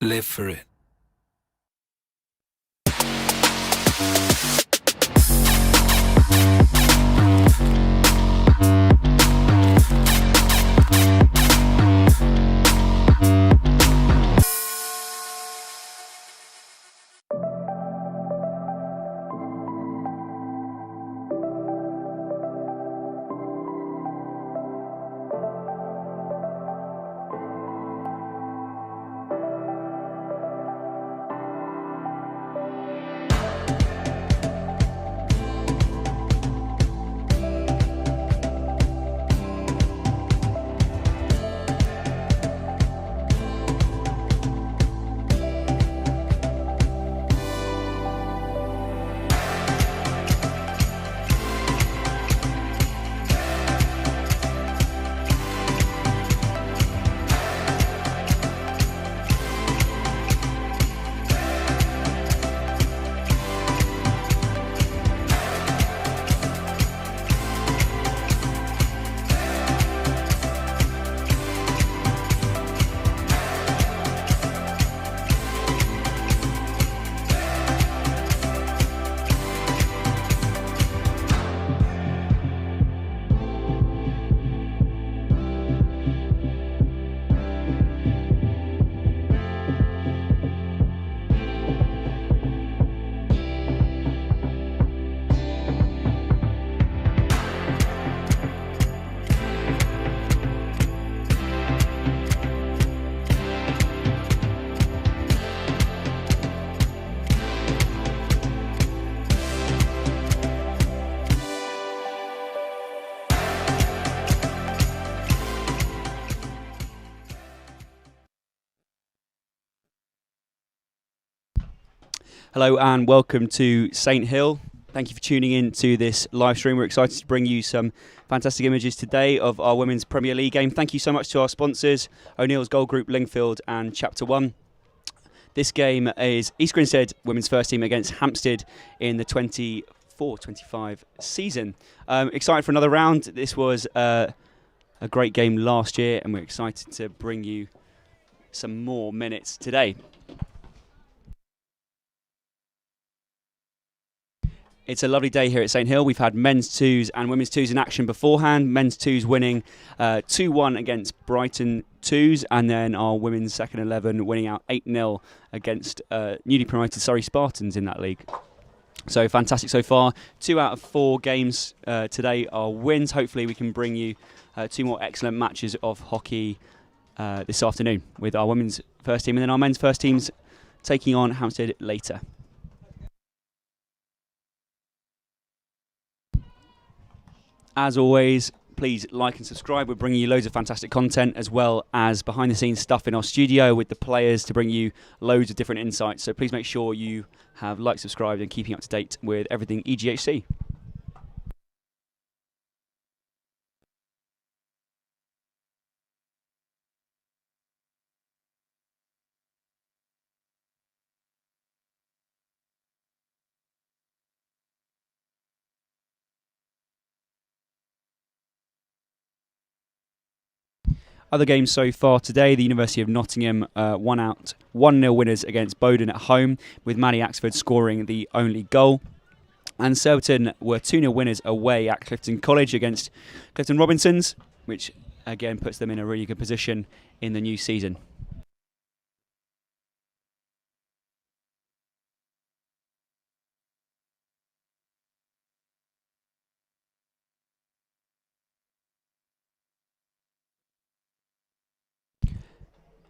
live for it. Hello and welcome to St Hill. Thank you for tuning in to this live stream. We're excited to bring you some fantastic images today of our Women's Premier League game. Thank you so much to our sponsors, O'Neill's Gold Group, Lingfield and Chapter 1. This game is East Grinstead Women's First Team against Hampstead in the 24-25 season. Excited for another round. This was a great game last year and we're excited to bring you some more minutes today. It's a lovely day here at St Hill. We've had men's twos and women's twos in action beforehand. Men's twos winning 2-1 against Brighton twos, and then our women's second 11 winning out 8-0 against newly promoted Surrey Spartans in that league. So fantastic so far. 2 out of 4 games today are wins. Hopefully we can bring you 2 more excellent matches of hockey this afternoon with our women's first team and then our men's first teams taking on Hampstead later. As always, please like and subscribe. We're bringing you loads of fantastic content as well as behind the scenes stuff in our studio with the players to bring you loads of different insights. So please make sure you have liked, subscribed and keeping up to date with everything EGHC. Other games so far today, the University of Nottingham won out 1-0 winners against Bowden at home, with Maddie Axford scoring the only goal. And Surbiton were 2-0 winners away at Clifton College against Clifton Robinsons, which again puts them in a really good position in the new season.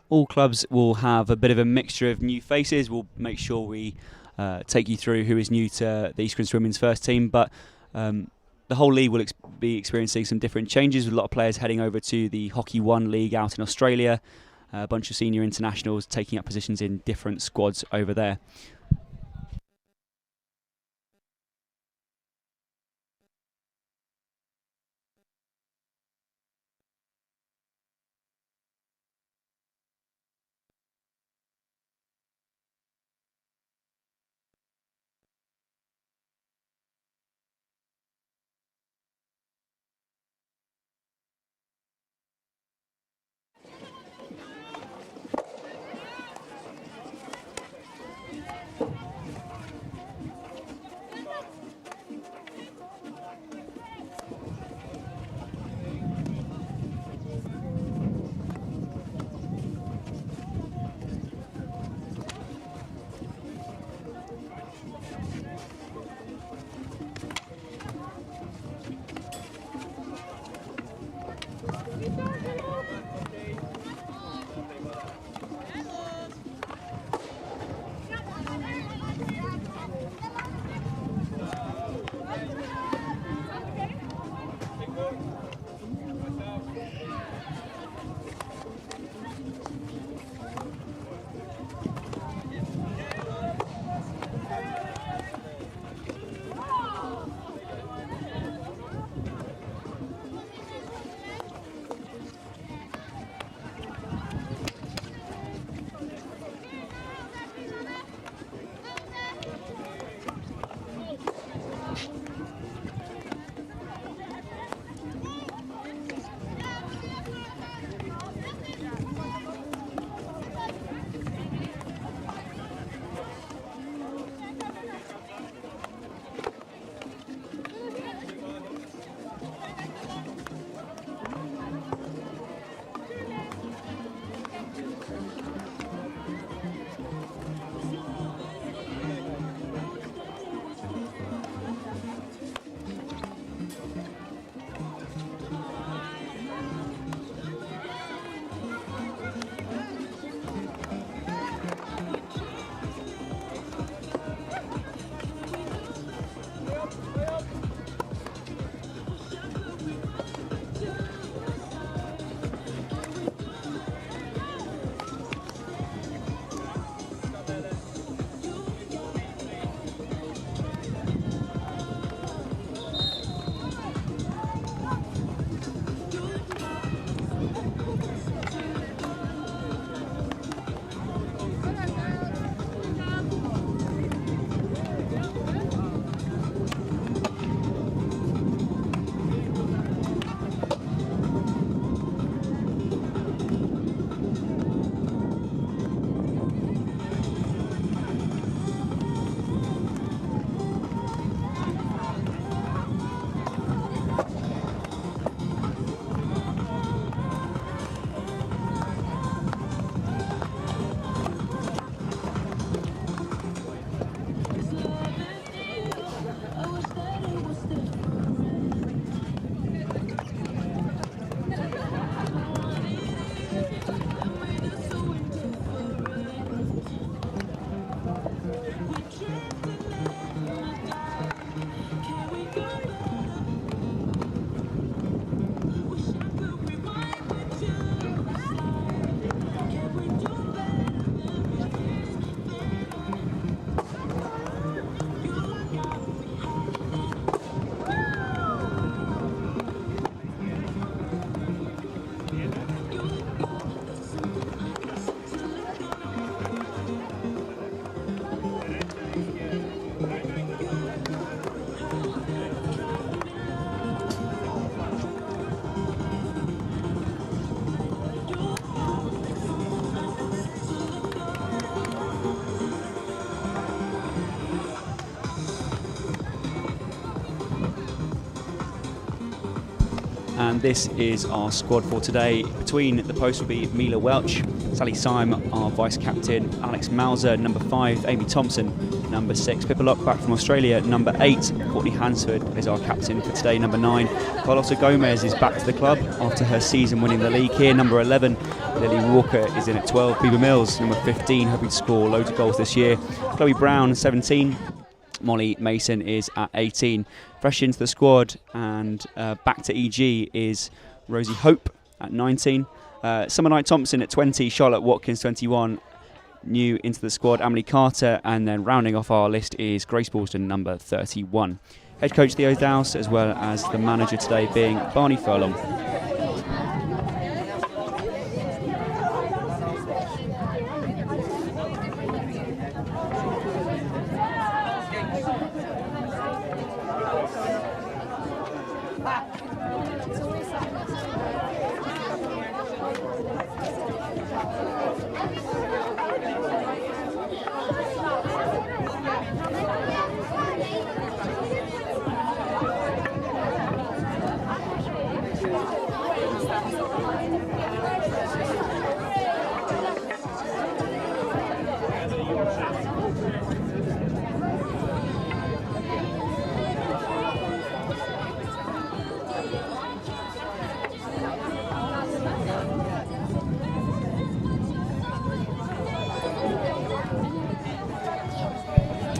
All clubs will have a bit of a mixture of new faces. We'll make sure we take you through who is new to the East Grinstead Women's First Team, but the whole league will be experiencing some different changes with a lot of players heading over to the Hockey One League out in Australia, a bunch of senior internationals taking up positions in different squads over there. And this is our squad for today. Between the posts will be Mila Welch, Sally Syme, our vice-captain, Alex Mauser, number 5, Amy Thompson, number 6, Pippa Lock back from Australia, number 8, Courtney Hansford is our captain for today, number 9, Carlotta Gomez is back to the club after her season winning the league here, number 11, Lily Walker is in at 12, Bieber Mills, number 15, hoping to score loads of goals this year, Chloe Brown, 17, Molly Mason is at 18. Fresh into the squad and back to EG is Rosie Hope at 19. Summer Knight Thompson at 20. Charlotte Watkins, 21. New into the squad, Emily Carter. And then rounding off our list is Grace Ballston, number 31. Head coach Theo Dowse, as well as the manager today being Barney Furlong.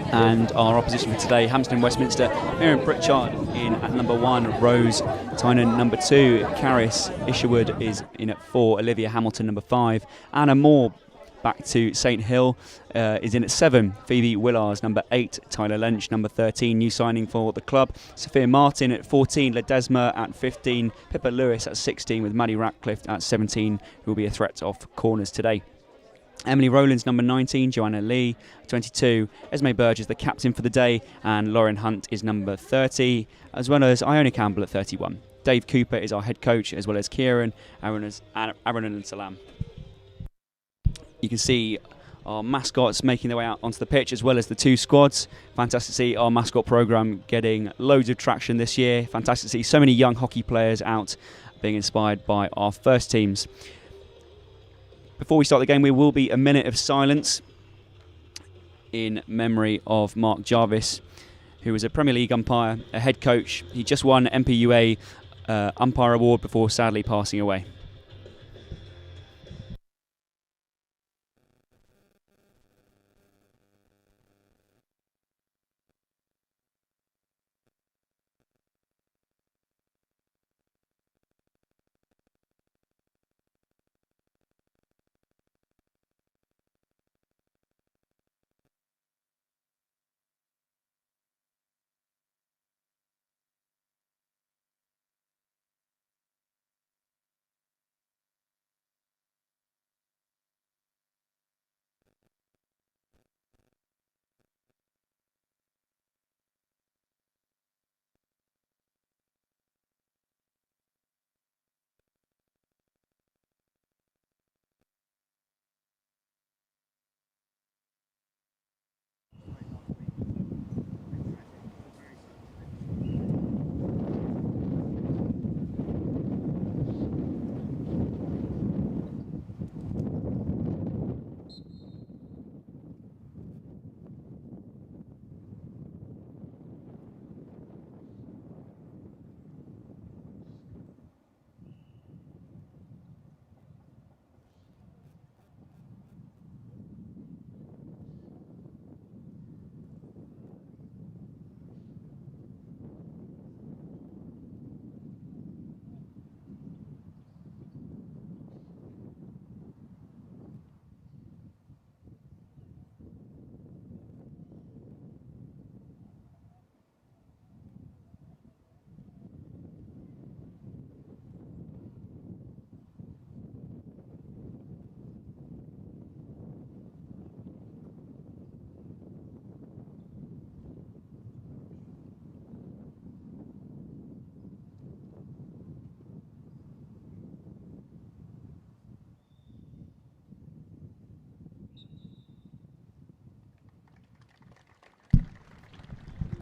And our opposition for today, Hampstead and Westminster, Miriam Pritchard in at number 1, Rose Tynan number 2, Caris Isherwood is in at 4, Olivia Hamilton number 5, Anna Moore back to St Hill is in at 7, Phoebe Willars number 8, Tyler Lynch number 13, new signing for the club, Sophia Martin at 14, Ledesma at 15, Pippa Lewis at 16 with Maddie Ratcliffe at 17, who will be a threat off corners today. Emily Rowlands, number 19, Joanna Lee, 22, Esme Burge is the captain for the day, and Lauren Hunt is number 30, as well as Iona Campbell at 31. Dave Cooper is our head coach, as well as Kieran, Aaron and Salam. You can see our mascots making their way out onto the pitch, as well as the two squads. Fantastic to see our mascot programme getting loads of traction this year. Fantastic to see so many young hockey players out being inspired by our first teams. Before we start the game, there will be a minute of silence in memory of Mark Jarvis, who was a Premier League umpire, a head coach. He just won MPUA umpire award before sadly passing away.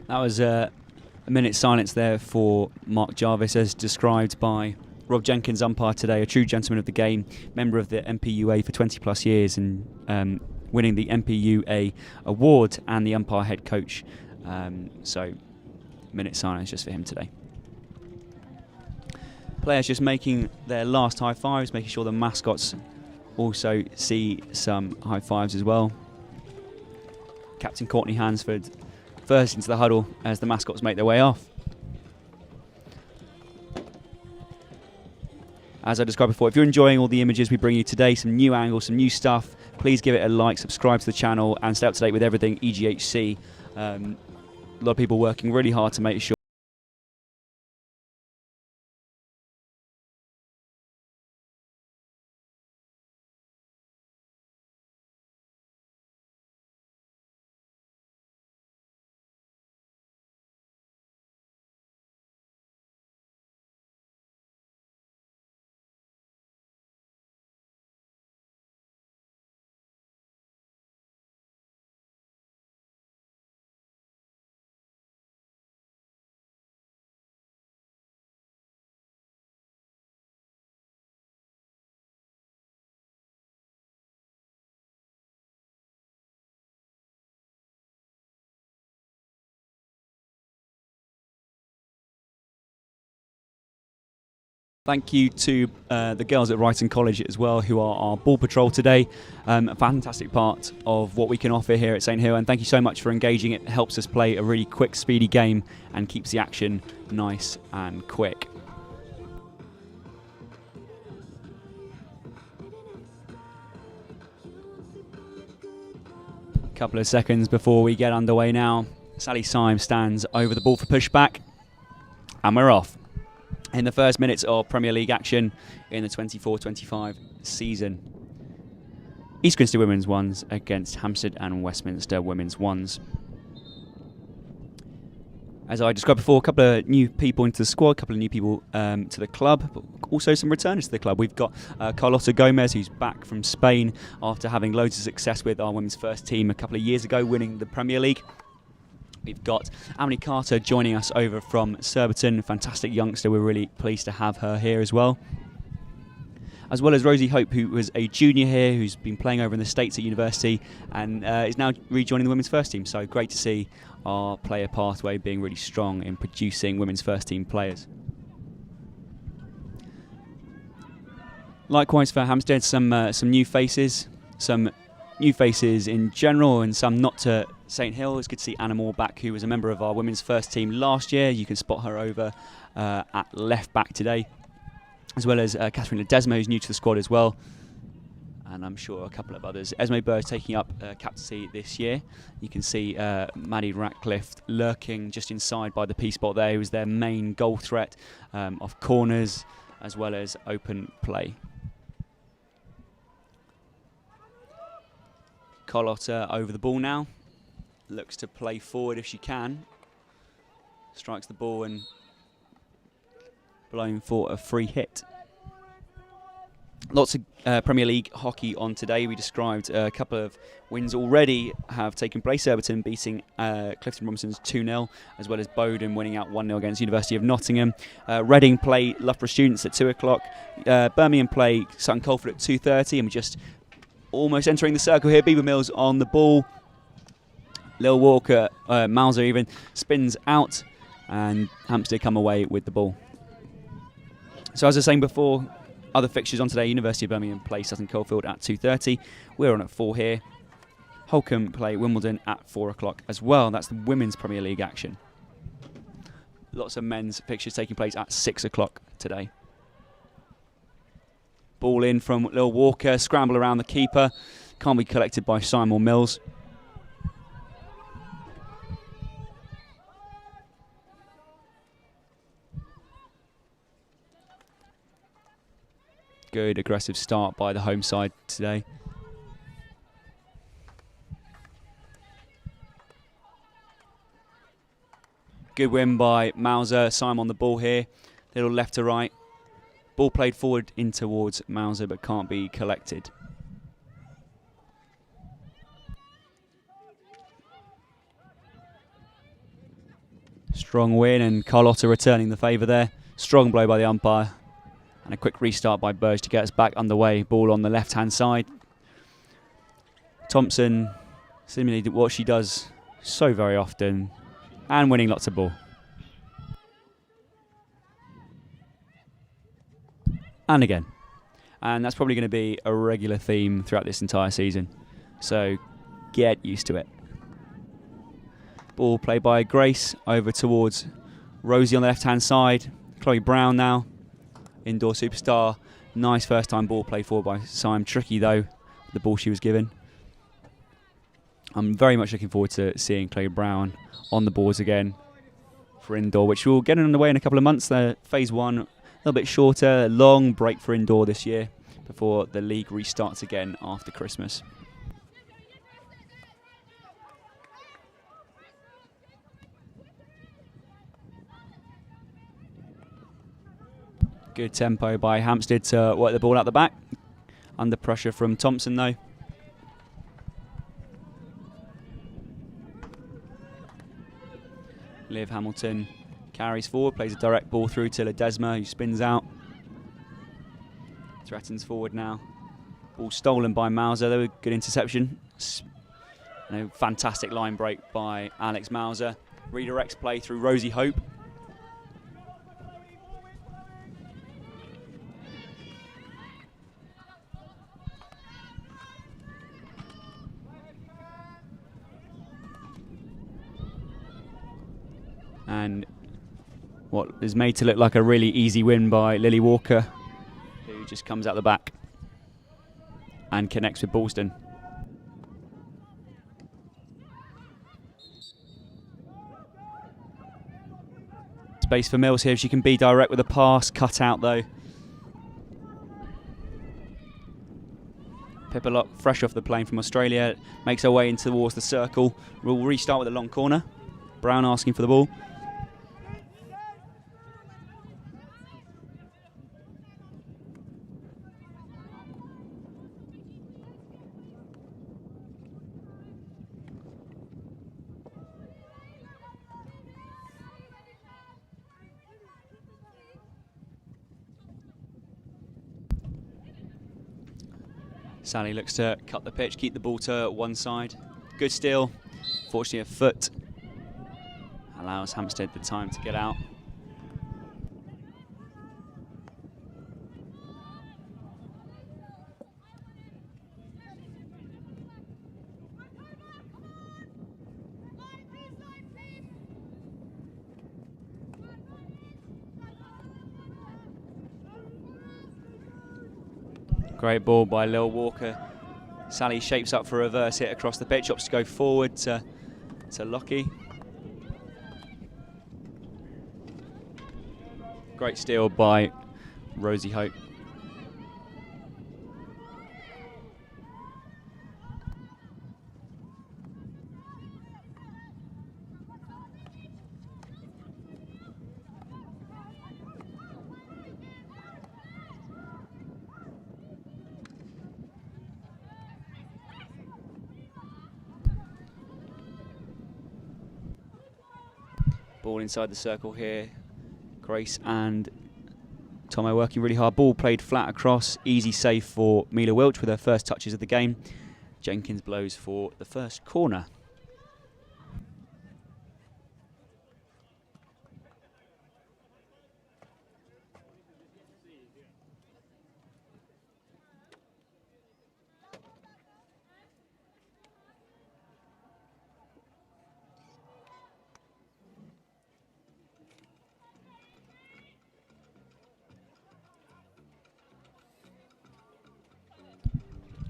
That was A minute's silence there for Mark Jarvis, as described by Rob Jenkins, umpire today, a true gentleman of the game, member of the MPUA for 20 plus years, and winning the MPUA award and the umpire head coach. So, minute silence just for him today. Players just making their last high fives, making sure the mascots also see some high fives as well. Captain Courtney Hansford first into the huddle as the mascots make their way off. As I described before, if you're enjoying all the images we bring you today, some new angles, some new stuff, please give it a like, subscribe to the channel, and stay up to date with everything EGHC. A lot of people working really hard to make sure thank you to the girls at Brighton College as well, who are our ball patrol today. A fantastic part of what we can offer here at St Hill, and thank you so much for engaging. It helps us play a really quick, speedy game and keeps the action nice and quick. Couple of seconds before we get underway now. Sally Syme stands over the ball for pushback, and we're off. In the first minutes of Premier League action in the 24-25 season. East Grinstead Women's Ones against Hampstead and Westminster Women's Ones. As I described before, a couple of new people into the squad, a couple of new people to the club, but also some returners to the club. We've got Carlota Gomez, who's back from Spain after having loads of success with our women's first team a couple of years ago, winning the Premier League. We've got Amity Carter joining us over from Surbiton, fantastic youngster. We're really pleased to have her here as well. As well as Rosie Hope, who was a junior here, who's been playing over in the States at university and is now rejoining the women's first team. So great to see our player pathway being really strong in producing women's first team players. Likewise for Hampstead, some new faces, in general, and some not to St Hill. It's good to see Anna Moore back, who was a member of our women's first team last year. You can spot her over at left back today, as well as Catherine Ledesma, who's new to the squad as well, and I'm sure a couple of others. Esme Burr taking up captaincy this year. You can see Maddie Ratcliffe lurking just inside by the P spot there, who was their main goal threat off corners as well as open play. Carlotta over the ball now, looks to play forward if she can, strikes the ball and blown for a free hit. Lots of Premier League hockey on today. We described a couple of wins already have taken place. Surbiton beating Clifton Robinson's 2-0, as well as Bowden winning out 1-0 against University of Nottingham. Reading play Loughborough Students at 2 o'clock. Birmingham play Sutton Coldfield at 2:30, and we're just almost entering the circle here. Beaver Mills on the ball. Lil Walker, Mauser even, spins out, and Hampstead come away with the ball. So as I was saying before, other fixtures on today: University of Birmingham play Sutton Coldfield at 2:30. We're on at 4 here. Holcombe play Wimbledon at 4 o'clock as well. That's the Women's Premier League action. Lots of men's fixtures taking place at 6 o'clock today. Ball in from Lil Walker, scramble around the keeper. Can't be collected by Simon Mills. Good aggressive start by the home side today. Good win by Mauser. Simon on the ball here. Little left to right. Ball played forward in towards Mauser, but can't be collected. Strong win, and Carlotta returning the favour there. Strong blow by the umpire. And a quick restart by Burge to get us back underway. Ball on the left-hand side. Thompson, seemingly what she does so very often, and winning lots of ball. And again. And that's probably going to be a regular theme throughout this entire season. So get used to it. Ball played by Grace over towards Rosie on the left-hand side. Chloe Brown now, indoor superstar. Nice first-time ball play forward by Simon. Tricky, though, the ball she was given. I'm very much looking forward to seeing Chloe Brown on the boards again for indoor, which will get underway in a couple of months. Phase 1, a little bit shorter, long break for indoor this year before the league restarts again after Christmas. Good tempo by Hampstead to work the ball out the back. Under pressure from Thompson, though. Liv Hamilton carries forward, plays a direct ball through to Ledesma, who spins out. Threatens forward now. Ball stolen by Mauser, though. Good interception. Fantastic line break by Alex Mauser. Redirects play through Rosie Hope. And what is made to look like a really easy win by Lily Walker, who just comes out the back and connects with Ballston. Space for Mills here if she can be direct with a pass. Cut out, though. Pipalock, fresh off the plane from Australia, makes her way in towards the circle. We'll restart with a long corner. Brown asking for the ball. Sally looks to cut the pitch, keep the ball to one side. Good steal. Fortunately, a foot allows Hampstead the time to get out. Great ball by Lil Walker. Sally shapes up for a reverse hit across the pitch, opts to go forward to Lockie. Great steal by Rosie Hope. Ball inside the circle here. Grace and Tomo working really hard. Ball played flat across. Easy save for Mila Welch with her first touches of the game. Jenkins blows for the first corner.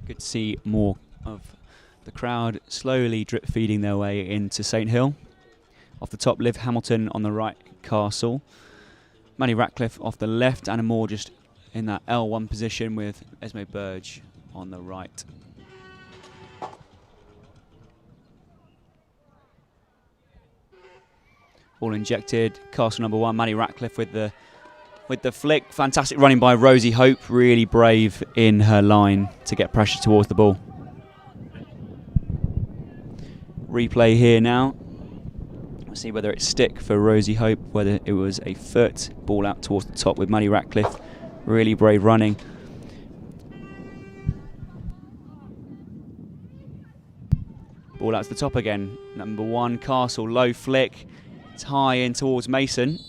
Good to see more of the crowd slowly drip feeding their way into St Hill. Off the top, Liv Hamilton on the right, Castle. Manny Ratcliffe off the left, Anna Moore just in that L1 position with Esme Burge on the right. All injected. Castle number 1, Manny Ratcliffe with the flick. Fantastic running by Rosie Hope, really brave in her line to get pressure towards the ball. Replay here now. See whether it's stick for Rosie Hope, whether it was a foot. Ball out towards the top with Maddie Ratcliffe. Really brave running. Ball out to the top again. Number 1, Castle, low flick. It's high in towards Mason.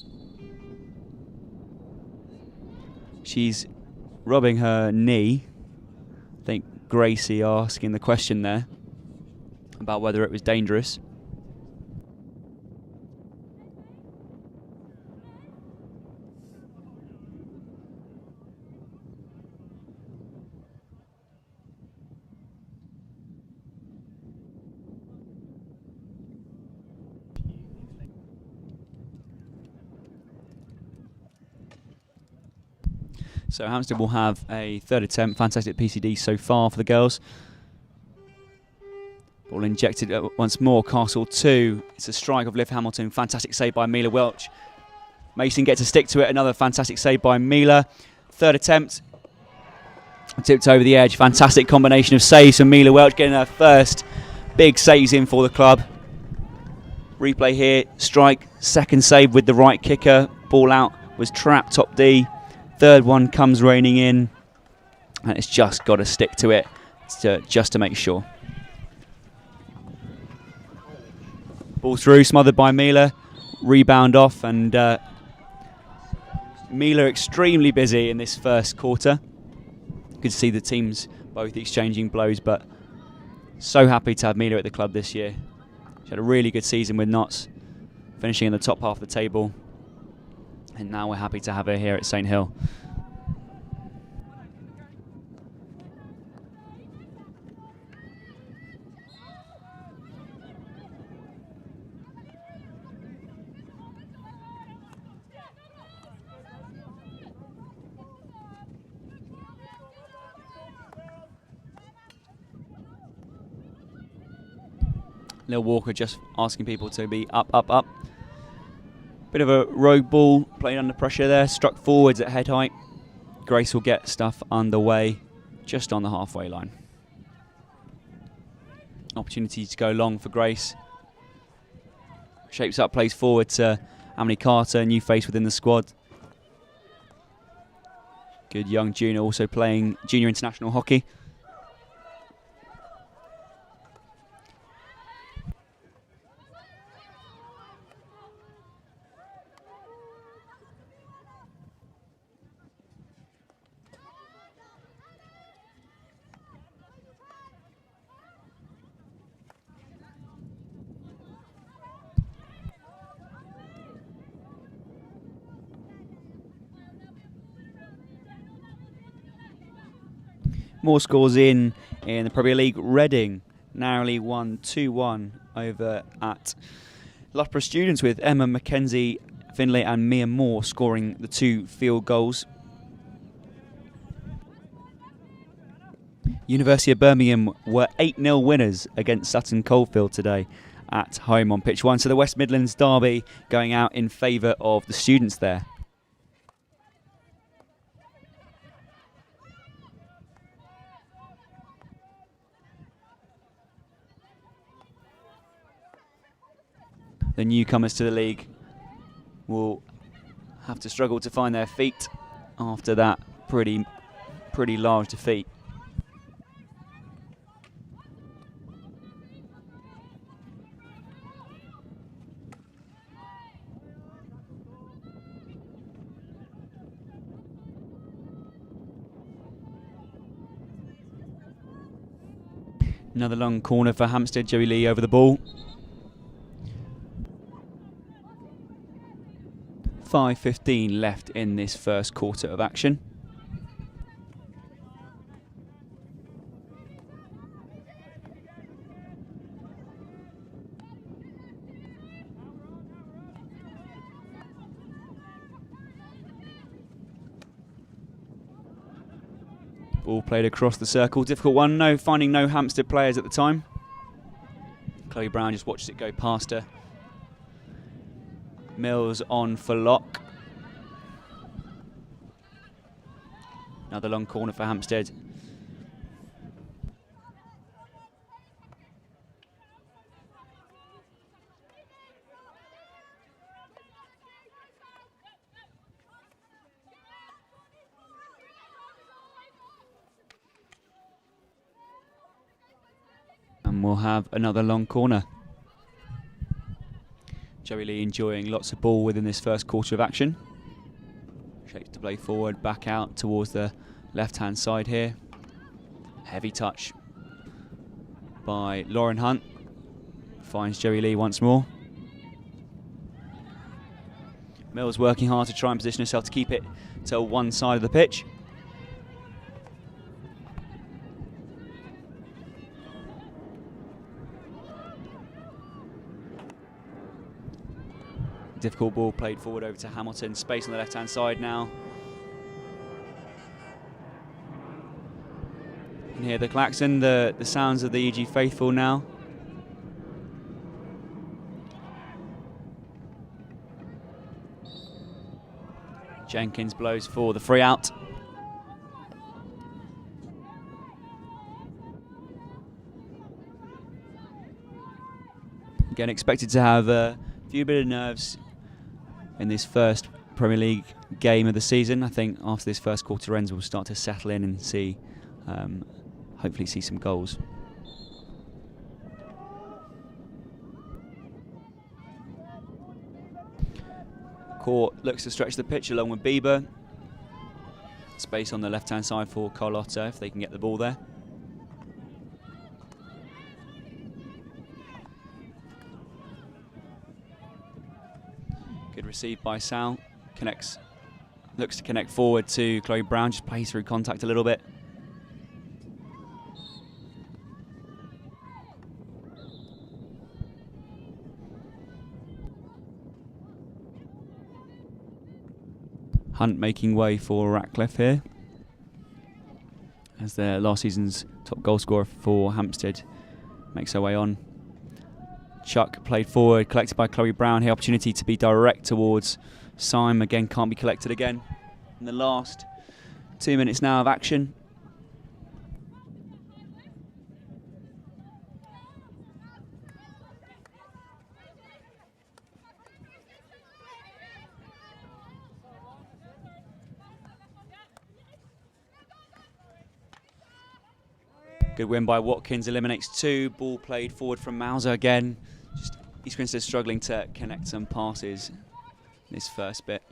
She's rubbing her knee. I think Gracie asking the question there about whether it was dangerous. So Hampstead will have a third attempt. Fantastic PCD so far for the girls. Ball injected once more. Castle 2. It's a strike of Liv Hamilton. Fantastic save by Mila Welch. Mason gets a stick to it. Another fantastic save by Mila. Third attempt. Tipped over the edge. Fantastic combination of saves from Mila Welch, getting her first big saves in for the club. Replay here. Strike. Second save with the right kicker. Ball out was trapped top D. Third one comes raining in, and it's just got to stick to it just to make sure. Ball through, smothered by Mila. Rebound off, and Mila extremely busy in this first quarter. You can see the teams both exchanging blows, but so happy to have Mila at the club this year. She had a really good season with Notts, finishing in the top half of the table. And now we're happy to have her here at St Hill. Lil Walker just asking people to be up, up, up. Bit of a rogue ball, played under pressure there, struck forwards at head height. Grace will get stuff underway just on the halfway line. Opportunity to go long for Grace. Shapes up, plays forward to Emily Carter, new face within the squad. Good young junior, also playing junior international hockey. More scores in the Premier League. Reading narrowly won 2-1 over at Loughborough Students, with Emma Mackenzie Finlay and Mia Moore scoring the 2 field goals. University of Birmingham were 8-0 winners against Sutton Coldfield today at home on pitch 1. So the West Midlands derby going out in favour of the students there. The newcomers to the league will have to struggle to find their feet after that pretty large defeat. Another long corner for Hampstead. Joey Lee over the ball. 5:15 left in this first quarter of action. Ball played across the circle. Difficult one. Finding no Hampstead players at the time. Chloe Brown just watches it go past her. Mills on for Locke. Another long corner for Hampstead. And we'll have another long corner. Joey Lee enjoying lots of ball within this first quarter of action. Shapes to play forward, back out towards the left-hand side here. Heavy touch by Lauren Hunt. Finds Joey Lee once more. Mills working hard to try and position herself to keep it to one side of the pitch. Difficult ball played forward over to Hamilton. Space on the left-hand side now. You can hear the klaxon, the sounds of the EG faithful now. Jenkins blows for the free out. Again, expected to have a few bit of nerves in this first Premier League game of the season. I think after this first quarter ends, we'll start to settle in and see, hopefully see some goals. Court looks to stretch the pitch along with Bieber. Space on the left-hand side for Carlotta if they can get the ball there. Good receive by Sal. Looks to connect forward to Chloe Brown. Just plays through contact a little bit. Hunt making way for Ratcliffe here, as their last season's top goal scorer for Hampstead makes her way on. Chuck played forward, collected by Chloe Brown here. Opportunity to be direct towards Syme. Again, can't be collected again. In the last 2 minutes now of action. Good win by Watkins, eliminates two. Ball played forward from Mauser again. Just East Grinstead struggling to connect some passes in this first bit.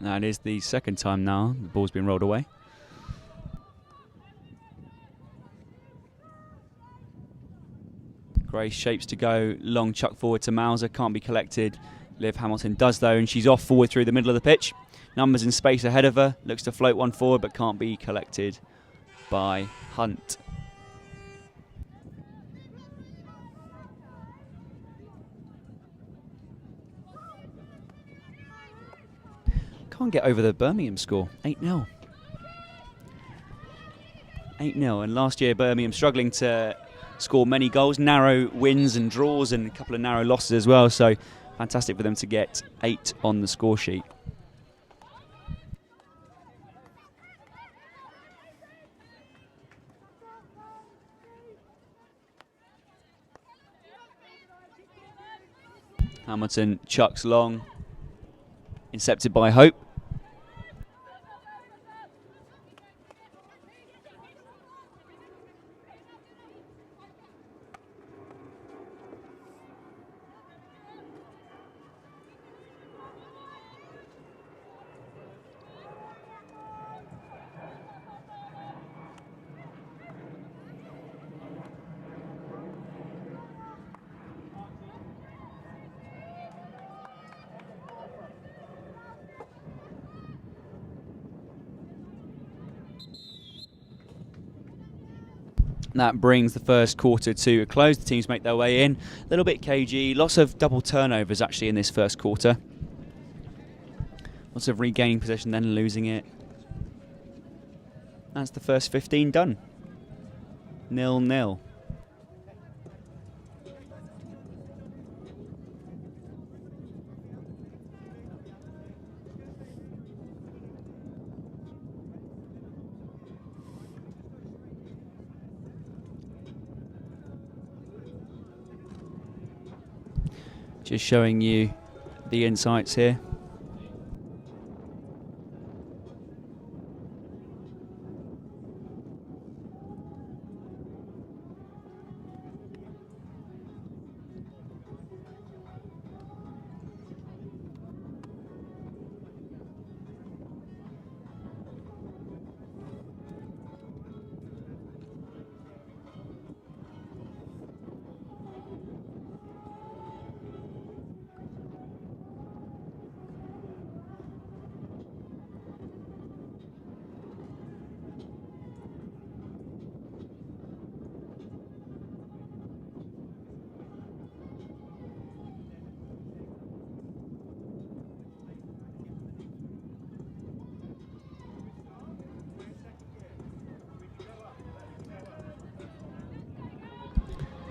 That is the second time now the ball's been rolled away. Grace shapes to go, long chuck forward to Mauser, can't be collected. Liv Hamilton does though, and she's off forward through the middle of the pitch. Numbers in space ahead of her, looks to float one forward but can't be collected by Hunt. Can't get over the Birmingham score, 8-0. 8-0, and last year Birmingham struggling to score many goals, narrow wins and draws and a couple of narrow losses as well, so fantastic for them to get 8 on the score sheet. Hamilton chucks long, intercepted by Hope. That brings the first quarter to a close. The teams make their way in. A little bit cagey. Lots of double turnovers actually in this first quarter. Lots of regaining possession, then losing it. That's the first 15 done. 0-0. Just showing you the insights here.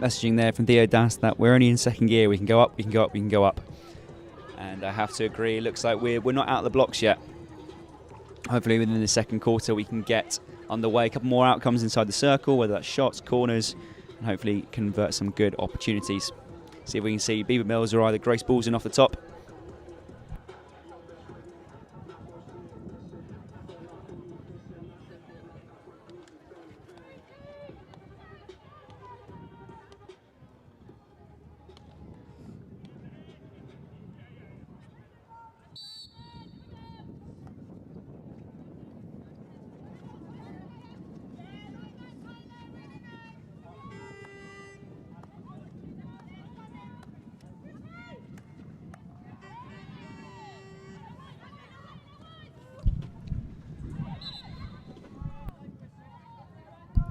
Messaging there from Theo Das that we're only in second gear. We can go up, we can go up, we can go up. And I have to agree, it looks like we're not out of the blocks yet. Hopefully within the second quarter we can get underway. A couple more outcomes inside the circle, whether that's shots, corners, and hopefully convert some good opportunities. See if we can see Beaver Mills or either Grace Balls in off the top.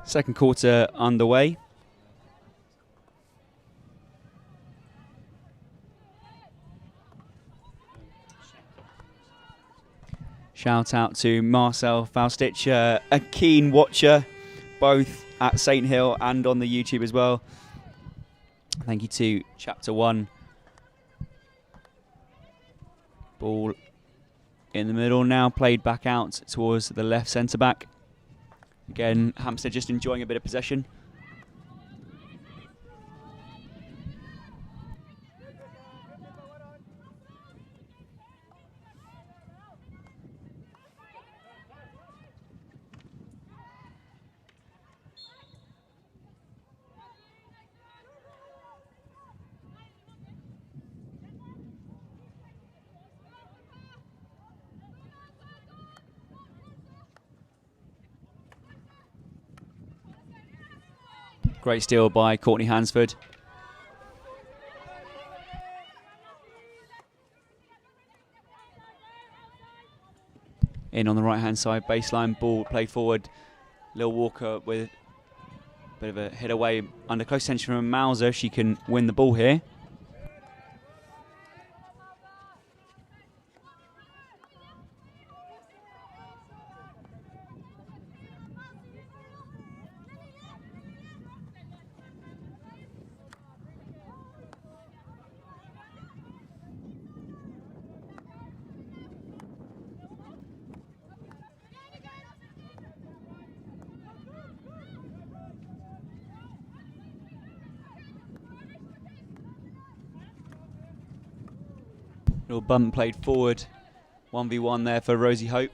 Second quarter underway. Shout out to Marcel Faustich, a keen watcher, both at St Hill and on the YouTube as well. Thank you to Chapter 1. Ball in the middle now, played back out towards the left centre back. Again, Hampstead just enjoying a bit of possession. Great steal by Courtney Hansford. In on the right-hand side, baseline ball played forward. Lil Walker with a bit of a hit away under close tension from Mauser. She can win the ball here. Little bump played forward. 1v1 there for Rosie Hope.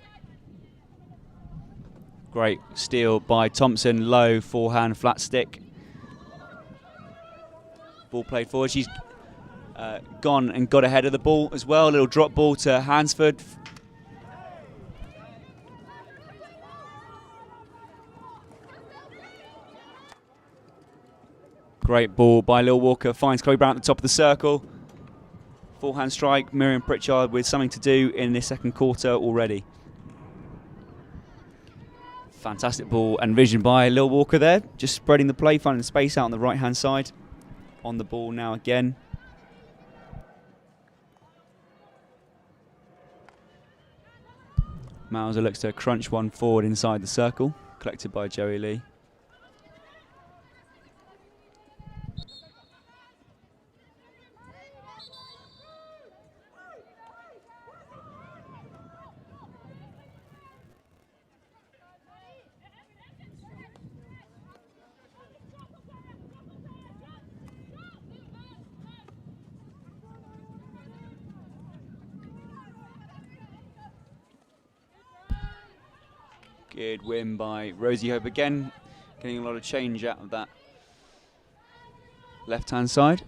Great steal by Thompson. Low forehand flat stick. Ball played forward. She's gone and got ahead of the ball as well. A little drop ball to Hansford. Great ball by Lil Walker. Finds Chloe Brown at the top of the circle. Forehand strike, Miriam Pritchard with something to do in this second quarter already. Fantastic ball and vision by Lil Walker there, just spreading the play, finding space out on the right-hand side. On the ball now again. Mauser looks to crunch one forward inside the circle. collected by Joey Lee. Good win by Rosie Hope again, getting a lot of change out of that left-hand side.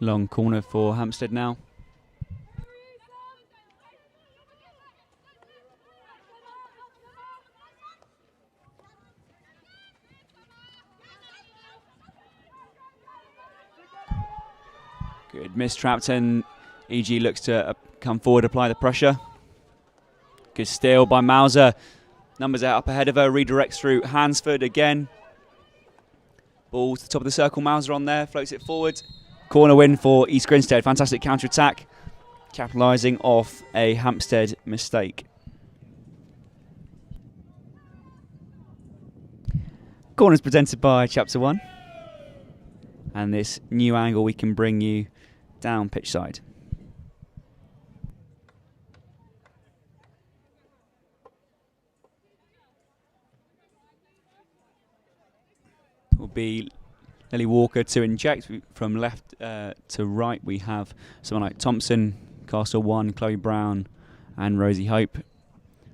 Long corner for Hampstead now. Good miss, Trapton. EG looks to come forward, apply the pressure. Good steal by Mauser. Numbers out up ahead of her, redirects through Hansford again. Ball to the top of the circle, Mauser on there, floats it forward. Corner win for East Grinstead. Fantastic counter-attack, capitalising off a Hampstead mistake. Corners presented by Chapter 1. And this new angle we can bring you down pitch side. Will be Lily Walker to inject. From left to right we have someone like Thompson, Castle 1, Chloe Brown and Rosie Hope.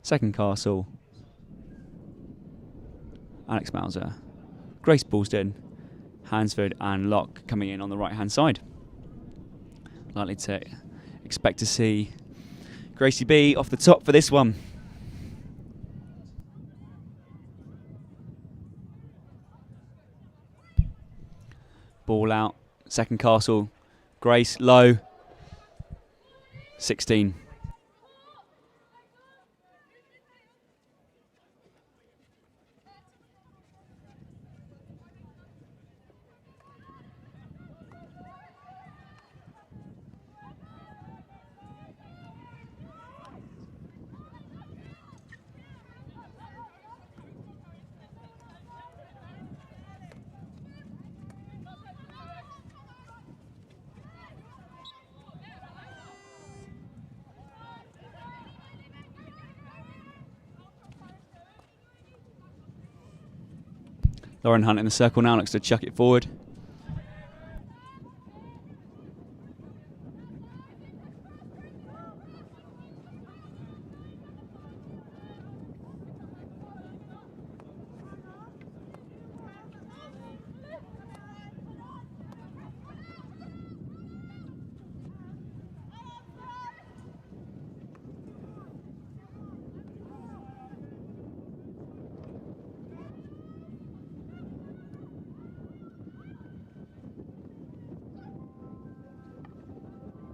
Second Castle, Alex Mauser, Grace Ballston, Hansford and Locke coming in on the right hand side. Likely to expect to see Gracie B off the top for this one. Ball out, second Castle, Grace low, 16. Lauren Hunt in the circle now, looks to chuck it forward.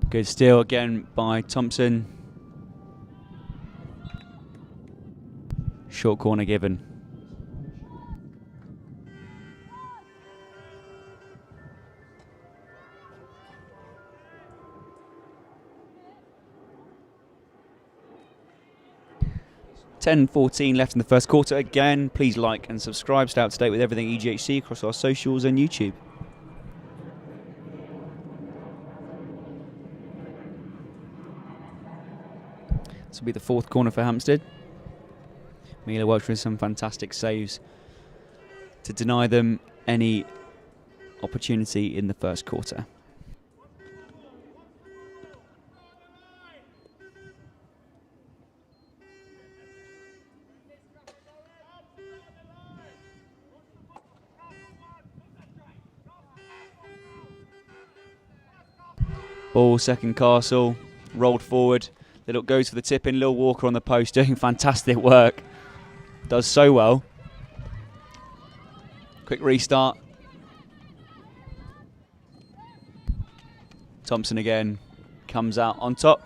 Good steal again by Thompson. Short corner given. $10:14 left in the first quarter. Again, please like and subscribe. Stay up to date with everything EGHC across our socials and YouTube. This will be the fourth corner for Hampstead. Mila worked with some fantastic saves to deny them any opportunity in the first quarter. Ball, second Castle, rolled forward. Little goes for the tip in. Lil Walker on the post doing fantastic work. Does so well. Quick restart. Thompson again comes out on top.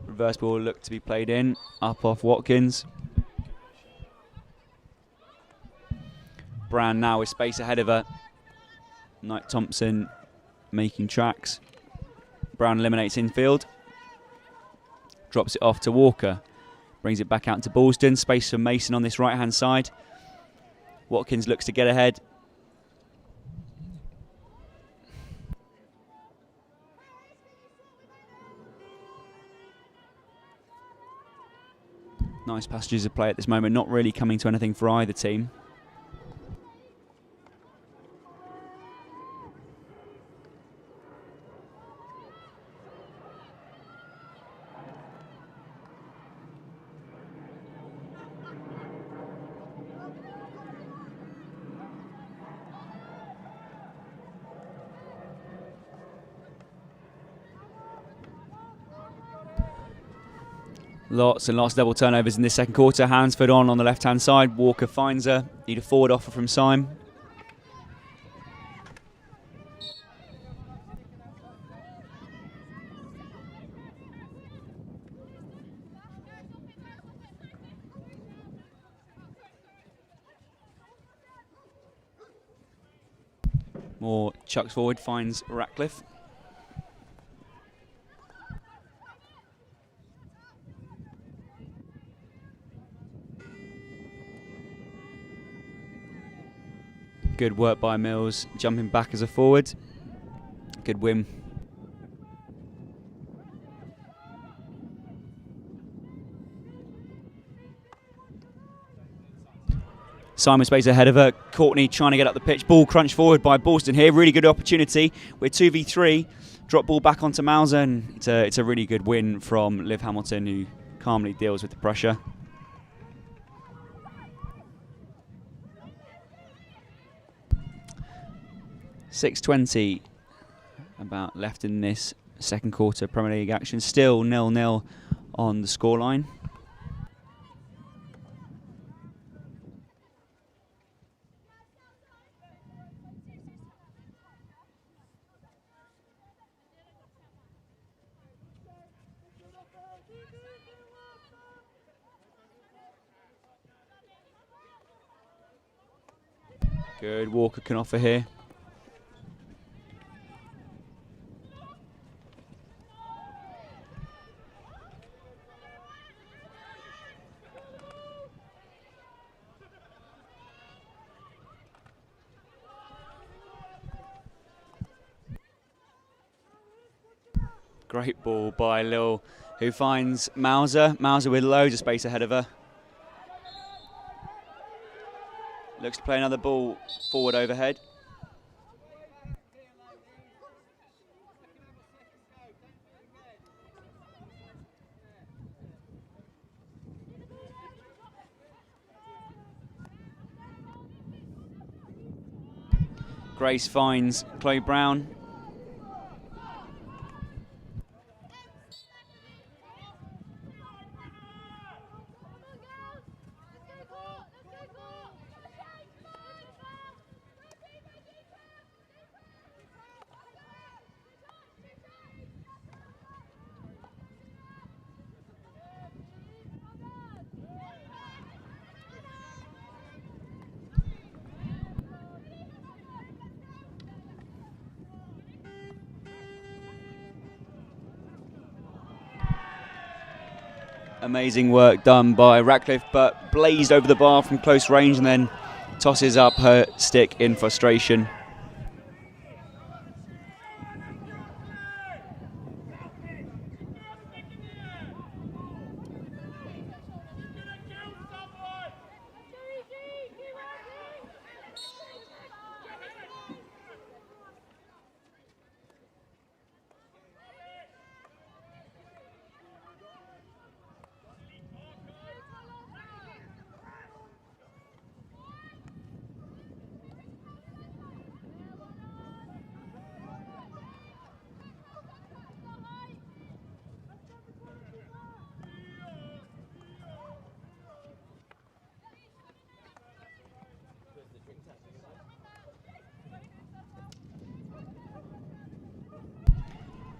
Reverse ball looked to be played in, up off Watkins. Brown now with space ahead of her. Knight Thompson making tracks. Brown eliminates infield. Drops it off to Walker. Brings it back out to Ballston. Space for Mason on this right-hand side. Watkins looks to get ahead. Nice passages of play at this moment, not really coming to anything for either team. Lots and lots of double turnovers in this second quarter. Hansford on the left-hand side. Walker finds her. Need a forward offer from Syme. Moore chucks forward, finds Ratcliffe. Good work by Mills, jumping back as a forward. Good win. Simon space ahead of her. Courtney trying to get up the pitch. Ball crunched forward by Ballston here. Really good opportunity. We're 2v3. Drop ball back onto Mauser. And it's a really good win from Liv Hamilton, who calmly deals with the pressure. .620 about left in this second quarter Premier League action. Still 0-0 on the scoreline. Good, Walker can offer here. Great ball by Lil, who finds Mauser. Mauser with loads of space ahead of her. Looks to play another ball forward overhead. Grace finds Chloe Brown. Amazing work done by Ratcliffe, but blazed over the bar from close range and then tosses up her stick in frustration.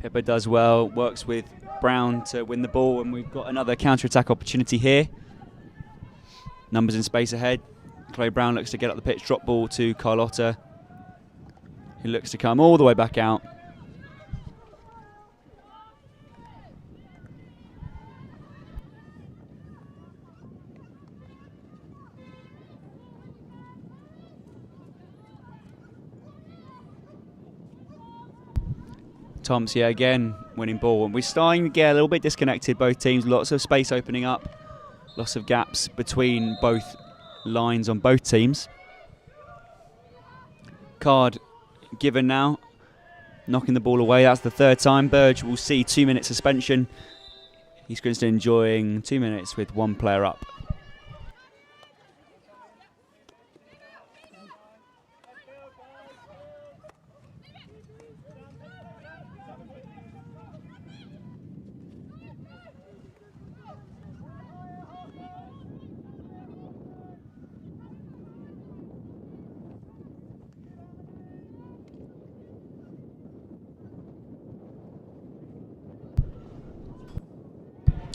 Pippa does well, works with Brown to win the ball, and we've got another counter-attack opportunity here. Numbers in space ahead. Chloe Brown looks to get up the pitch, drop ball to Carlotta, who looks to come all the way back out. Tom's here again, winning ball. And we're starting to get a little bit disconnected, both teams. Lots of space opening up, lots of gaps between both lines on both teams. Card given now, knocking the ball away. That's the third time. Burge will see 2 minute suspension. East Grinstead enjoying 2 minutes with one player up.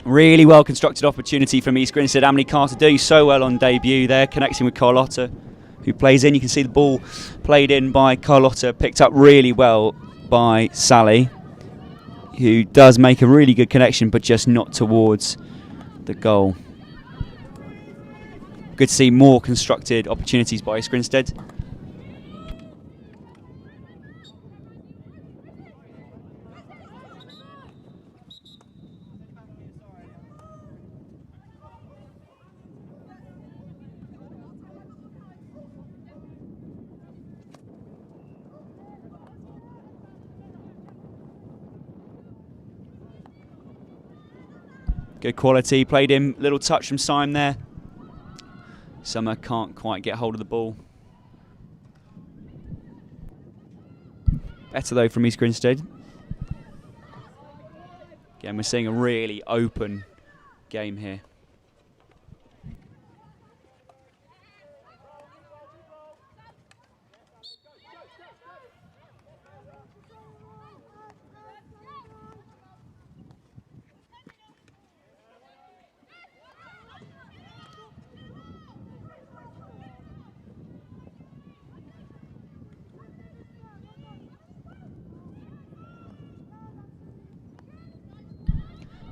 Really well constructed opportunity from East Grinstead. Emily Carter doing so well on debut there, connecting with Carlotta, who plays in. You can see the ball played in by Carlotta, picked up really well by Sally, who does make a really good connection, but just not towards the goal. Good to see more constructed opportunities by East Grinstead. Good quality, played in, little touch from Syme there. Summer can't quite get hold of the ball. Better though from East Grinstead. Again, we're seeing a really open game here.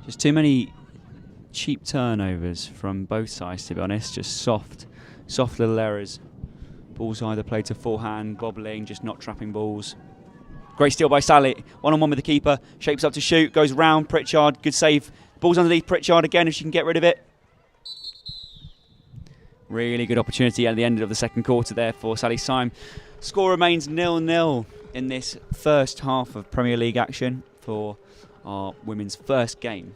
Just too many cheap turnovers from both sides, to be honest. Just soft little errors. Balls either played to forehand, bobbling, just not trapping balls. Great steal by Sally. One-on-one with the keeper. Shapes up to shoot. Goes round. Pritchard. Good save. Ball's underneath Pritchard again if she can get rid of it. Really good opportunity at the end of the second quarter there for Sally Syme. Score remains 0-0 in this first half of Premier League action for our women's first game.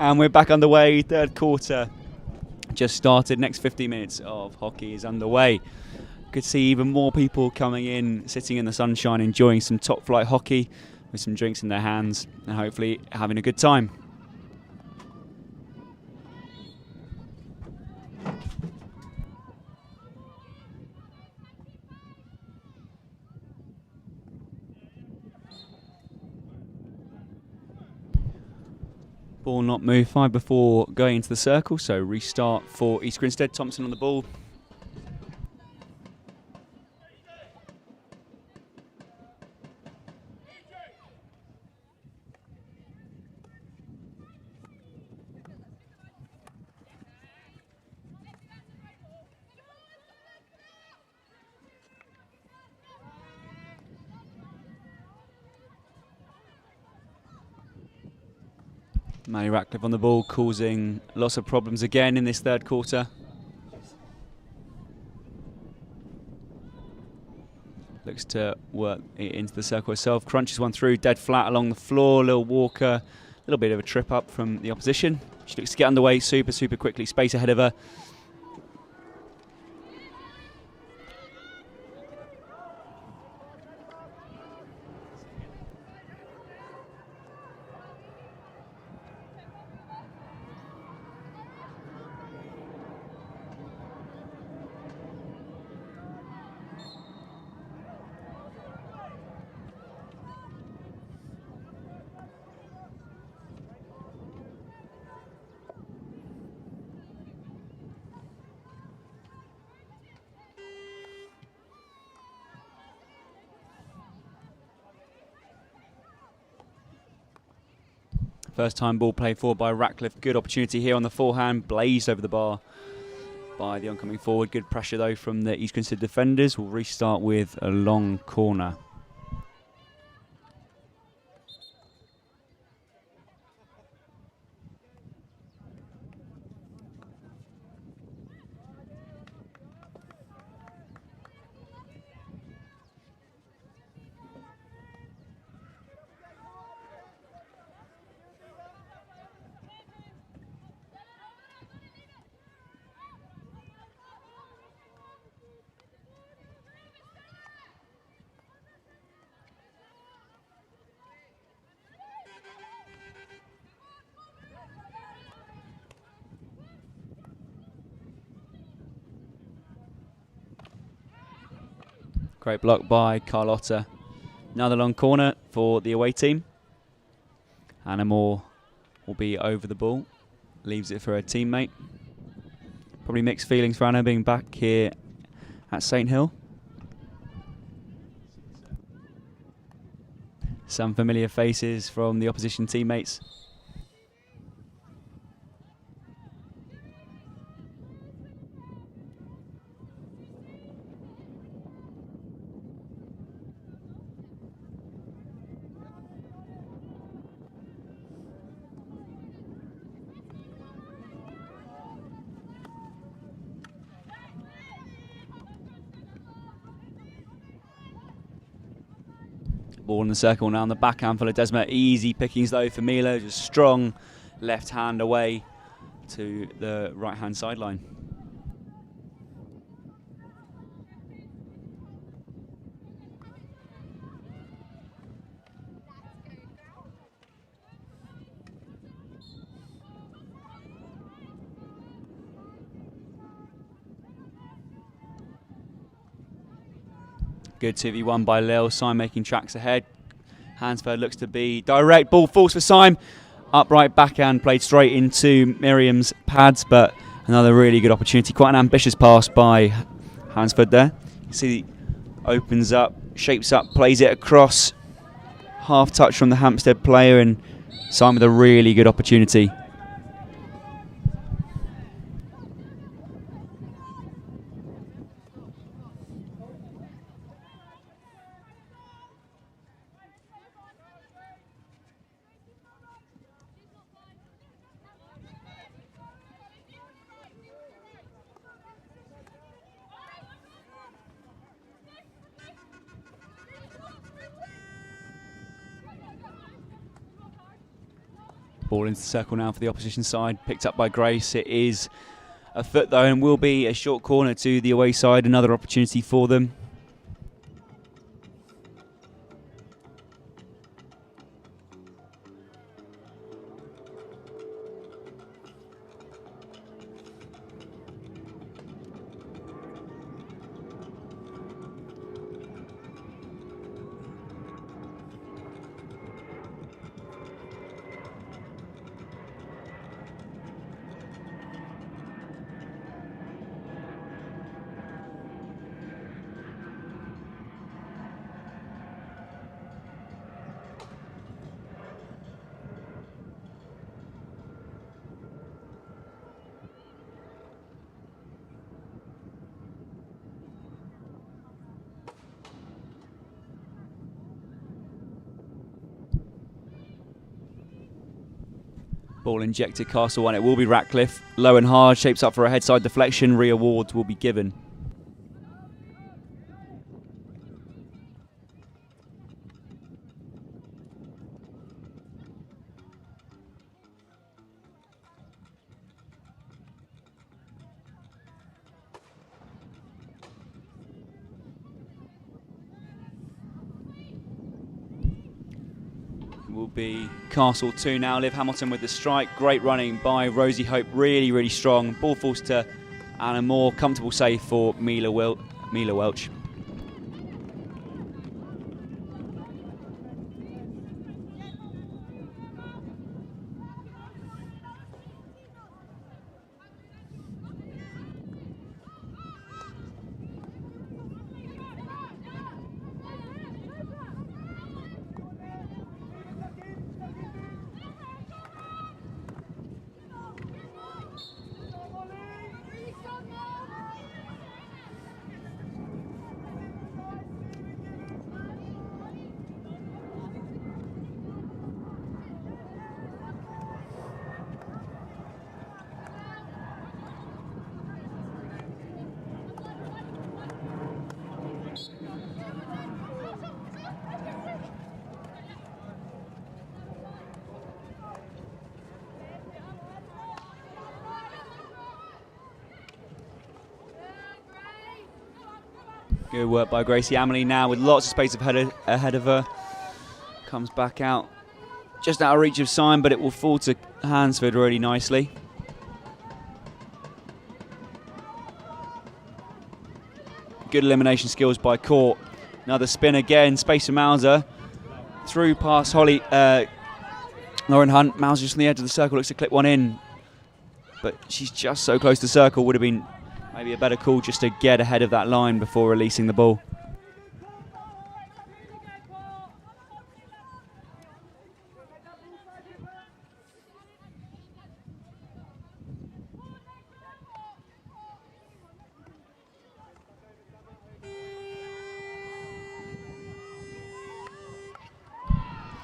And we're back underway. Third quarter just started. Next 15 minutes of hockey is underway. Could see even more people coming in, sitting in the sunshine, enjoying some top flight hockey with some drinks in their hands and hopefully having a good time. Ball not moved, 5 before going into the circle, so restart for East Grinstead. Thompson on the ball. Manny Ratcliffe on the ball, causing lots of problems again in this third quarter. Looks to work it into the circle herself. Crunches one through, dead flat along the floor. Lil Walker, a little bit of a trip up from the opposition. She looks to get underway super quickly. Space ahead of her. First time ball played forward by Ratcliffe. Good opportunity here on the forehand. Blazed over the bar by the oncoming forward. Good pressure though from the East Grinstead defenders. We'll restart with a long corner. Great block by Carlotta. Another long corner for the away team. Anna Moore will be over the ball. Leaves it for her teammate. Probably mixed feelings for Anna being back here at St Hill. Some familiar faces from the opposition teammates. Ball in the circle now on the backhand for Ledesma. Easy pickings though for Milo. Just strong left hand away to the right hand sideline. Good 2v1 by Lil. Syme making tracks ahead. Hansford looks to be direct. Ball falls for Syme. Upright backhand played straight into Miriam's pads, but another really good opportunity. Quite an ambitious pass by Hansford there. You see, opens up, shapes up, plays it across. Half touch from the Hampstead player, and Syme with a really good opportunity. Ball into the circle now for the opposition side, picked up by Grace. It is a foot though, and will be a short corner to the away side. Another opportunity for them. Ball injected, Castle one. It will be Ratcliffe. Low and hard, shapes up for a headside deflection. Re-awards will be given. Will be Castle 2 now. Liv Hamilton with the strike. Great running by Rosie Hope. Really, really strong. Ball falls to Anna Moore. Comfortable save for Mila Welch. Good work by Gracie Amelie now with lots of space ahead of her. Comes back out. Just out of reach of Syme, but it will fall to Hansford really nicely. Good elimination skills by Court. Another spin again. Space for Mauser. Through past Lauren Hunt. Mauser just on the edge of the circle. Looks to clip one in. But she's just so close to the circle. Would have been maybe a better call just to get ahead of that line before releasing the ball.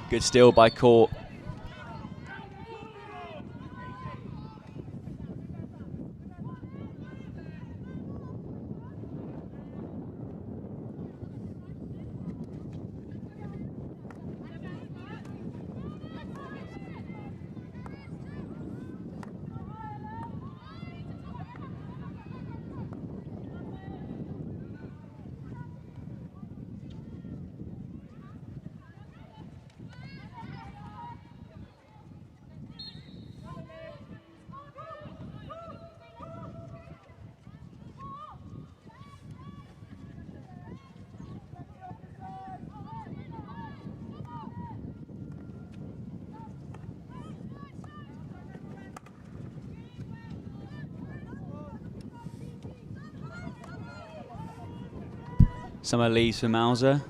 Good steal by Court. Summer leaves for Mauser.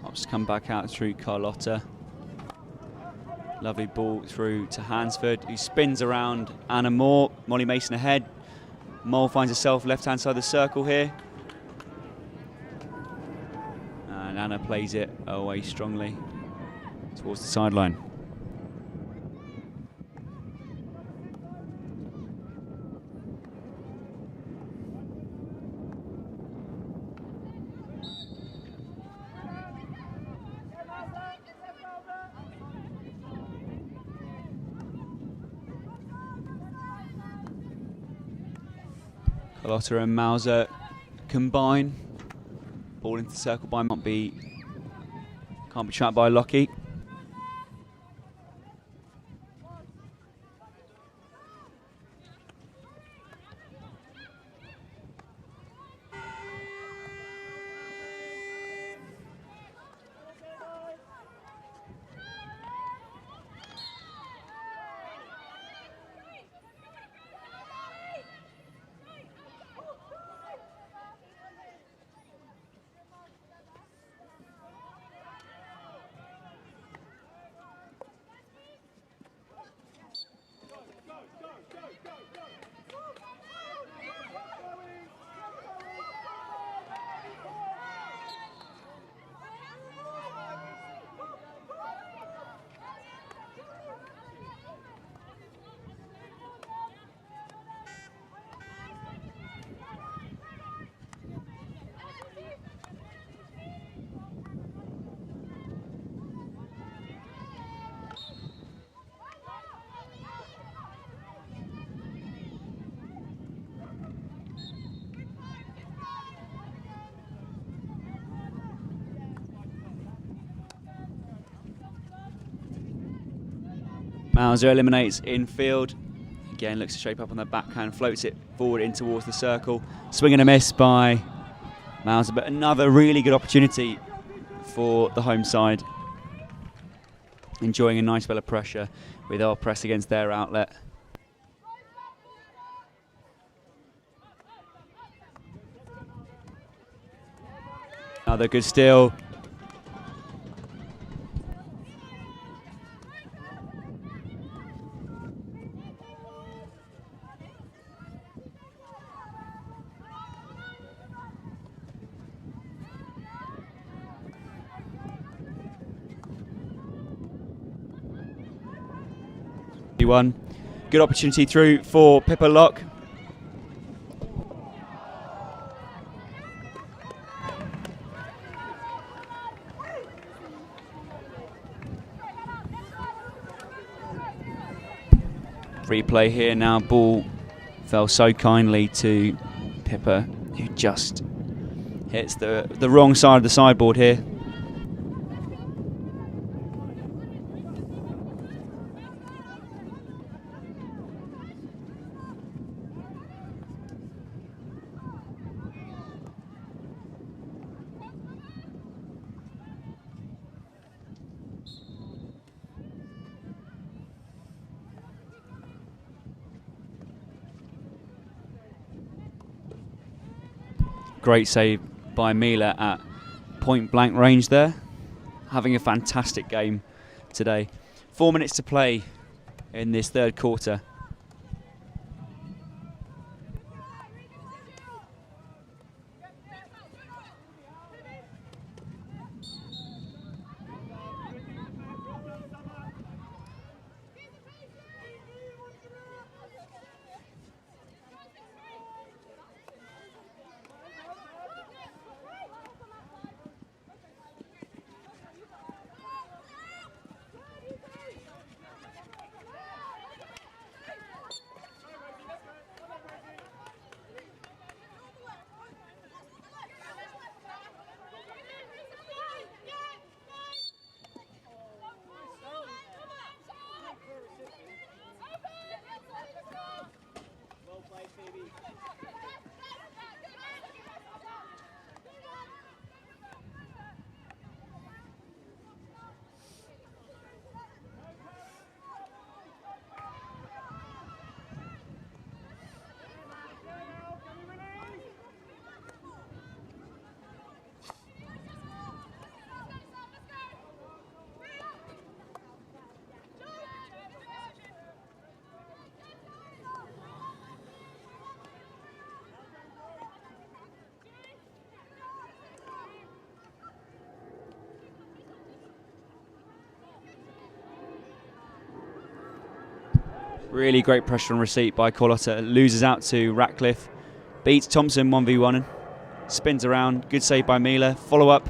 Opts come back out through Carlotta. Lovely ball through to Hansford, who spins around Anna Moore. Molly Mason ahead. Mole finds herself left-hand side of the circle here. And Anna plays it away strongly towards the sideline. Carlotta and Mauser combine. Ball into the circle by Montby. Can't be trapped by Lockie. Mauser eliminates infield. Again, looks to shape up on the backhand, floats it forward in towards the circle. Swing and a miss by Mauser, but another really good opportunity for the home side. Enjoying a nice spell of pressure with our press against their outlet. Another good steal. One good opportunity through for Pippa Lock. Replay here now. Ball fell so kindly to Pippa, who just hits the wrong side of the sideboard here. Great save by Mila at point blank range there. Having a fantastic game today. 4 minutes to play in this third quarter. Really great pressure on receipt by Carlotta. Loses out to Ratcliffe. Beats Thompson 1v1 and spins around. Good save by Mila. Follow up.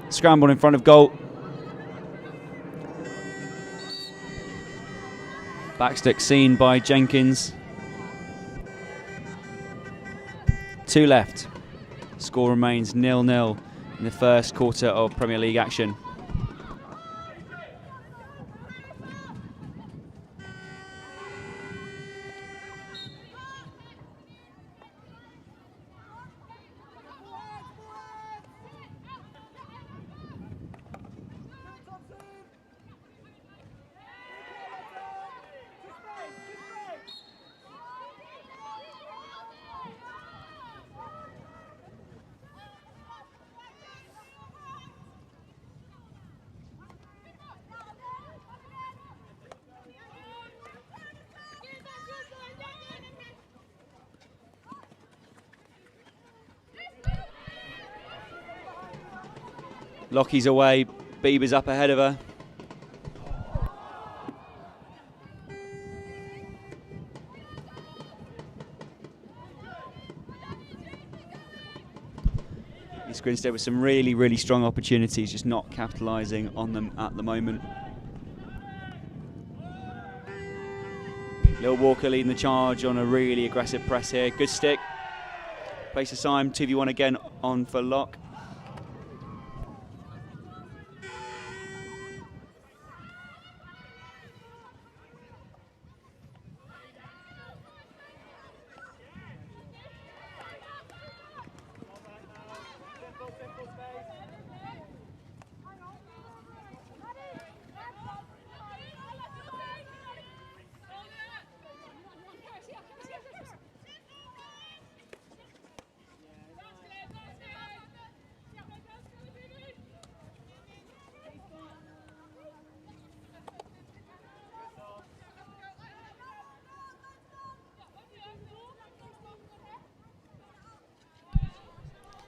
Scramble in front of goal. Backstick seen by Jenkins. 2 left. Score remains 0-0 in the first quarter of Premier League action. Lockie's away, Bieber's up ahead of her. East Grinstead with some really strong opportunities, just not capitalising on them at the moment. Lil Walker leading the charge on a really aggressive press here. Good stick. Place of time, 2v1 again on for Lock.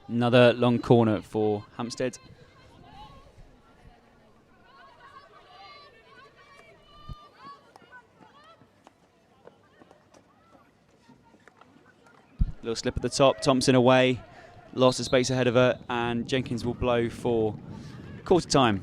Another long corner for Hampstead. Little slip at the top, Thompson away, lost of space ahead of her, and Jenkins will blow for quarter time.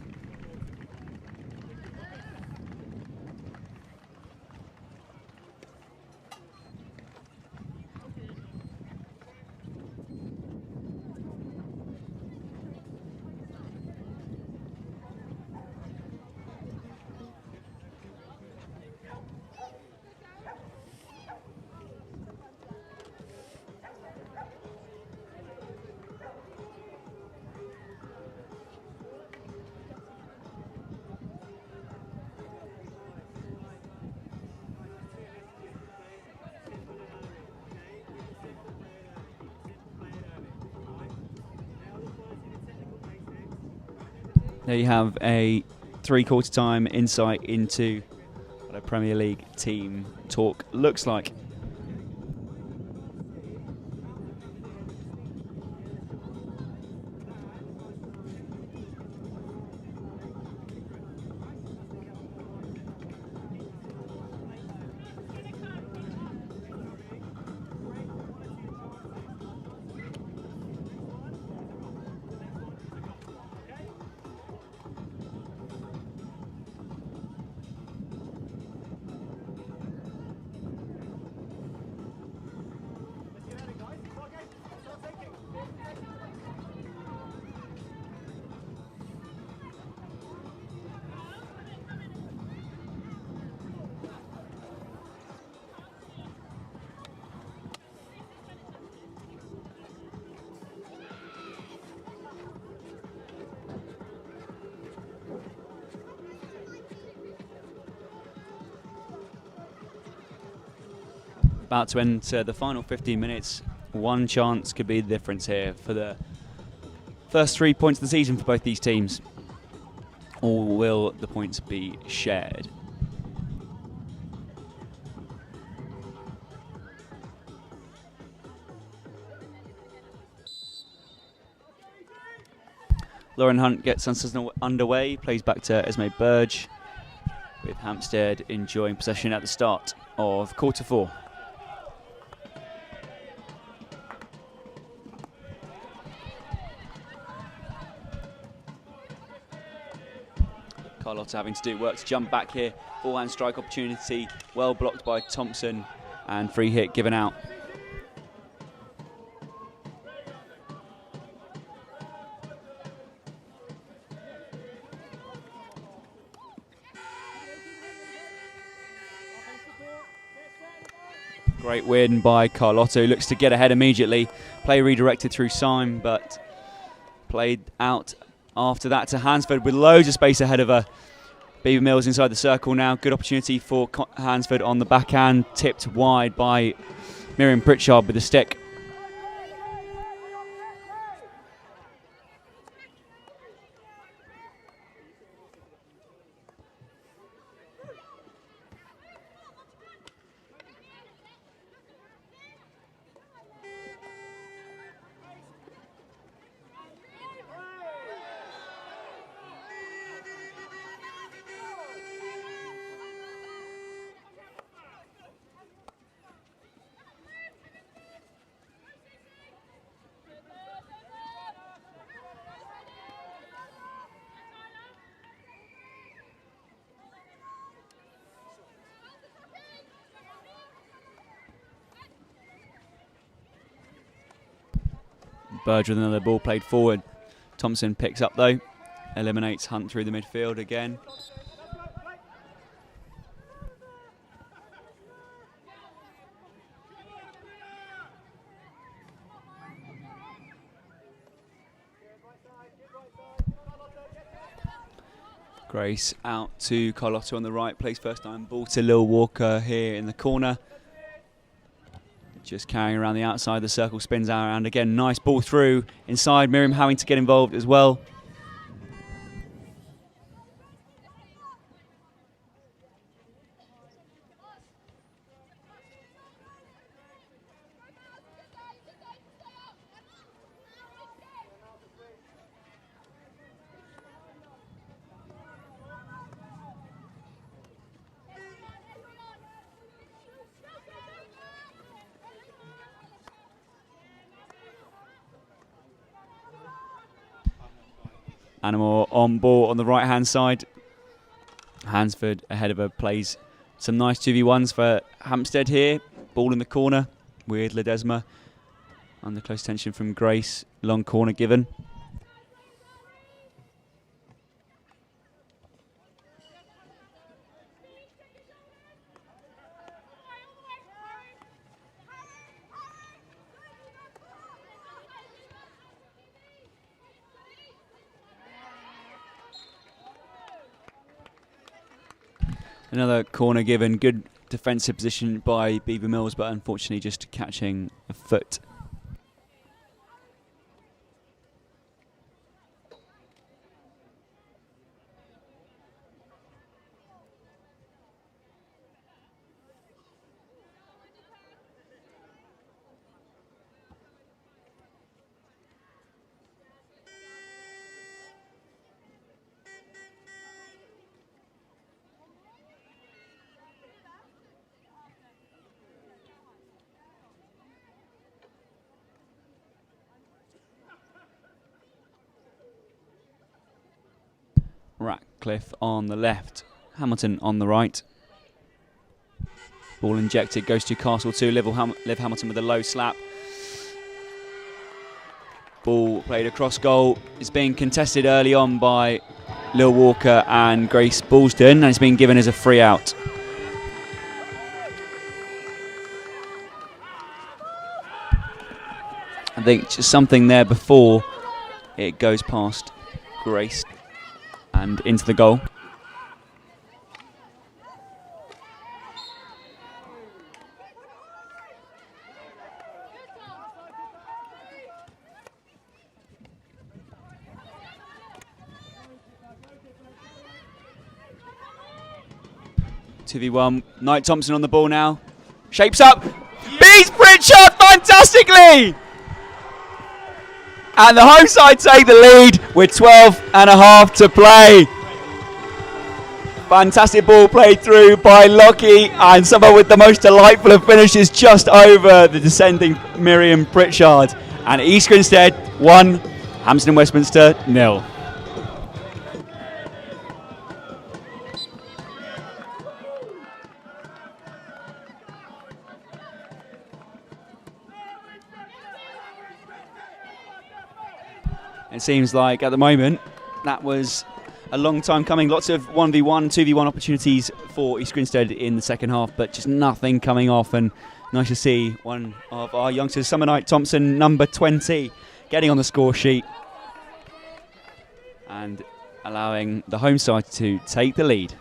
There you have a 3/4 time insight into what a Premier League team talk looks like. About to enter the final 15 minutes. One chance could be the difference here for the first 3 points of the season for both these teams. Or will the points be shared? Lauren Hunt gets us underway, plays back to Esme Burge, with Hampstead enjoying possession at the start of quarter 4. Carlotta having to do work to jump back here. Forehand strike opportunity, well blocked by Thompson, and free hit given out. Great win by Carlotta, who looks to get ahead immediately. Play redirected through Syme, but played out after that to Hansford with loads of space ahead of her. Beaver Mills inside the circle now. Good opportunity for Hansford on the backhand. Tipped wide by Miriam Pritchard with the stick. Burge with another ball played forward. Thompson picks up though, eliminates Hunt through the midfield again. Grace out to Carlotta on the right, plays first time ball to Lil Walker here in the corner. Just carrying around the outside, the circle spins out around again. Nice ball through inside. Miriam having to get involved as well. Annamore on ball on the right hand side. Hansford ahead of her plays some nice 2v1s for Hampstead here. Ball in the corner with Ledesma. Under close tension from Grace. Long corner given. Another corner given, good defensive position by Beaver Mills, but unfortunately just catching a foot. Ratcliffe on the left, Hamilton on the right. Ball injected, goes to Castle 2, Liv Hamilton with a low slap. Ball played across goal. It's being contested early on by Lil Walker and Grace Ballston, and it's been given as a free out. I think just something there before it goes past Grace and into the goal. Two v one. Knight Thompson on the ball now. Shapes up. Beats Pritchard fantastically! And the home side take the lead with 12 and a half to play. Fantastic ball played through by Lockie, and someone with the most delightful of finishes just over the descending Miriam Pritchard. And East Grinstead 1, Hampstead and Westminster 0. It seems like at the moment that was a long time coming. Lots of 1v1, 2v1 opportunities for East Grinstead in the second half, but just nothing coming off, and Nice to see one of our youngsters, Summer Knight Thompson, number 20, getting on the score sheet and allowing the home side to take the lead.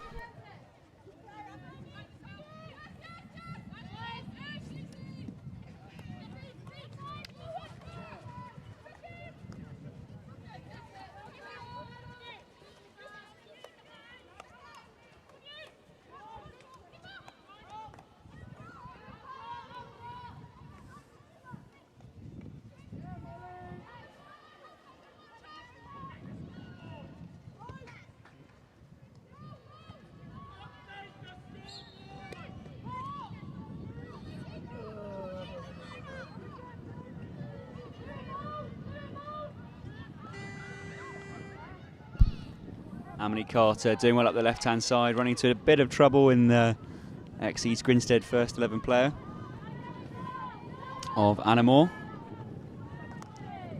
Amity Carter doing well up the left-hand side, running into a bit of trouble in the ex-East Grinstead first 11 player of Anna Moore.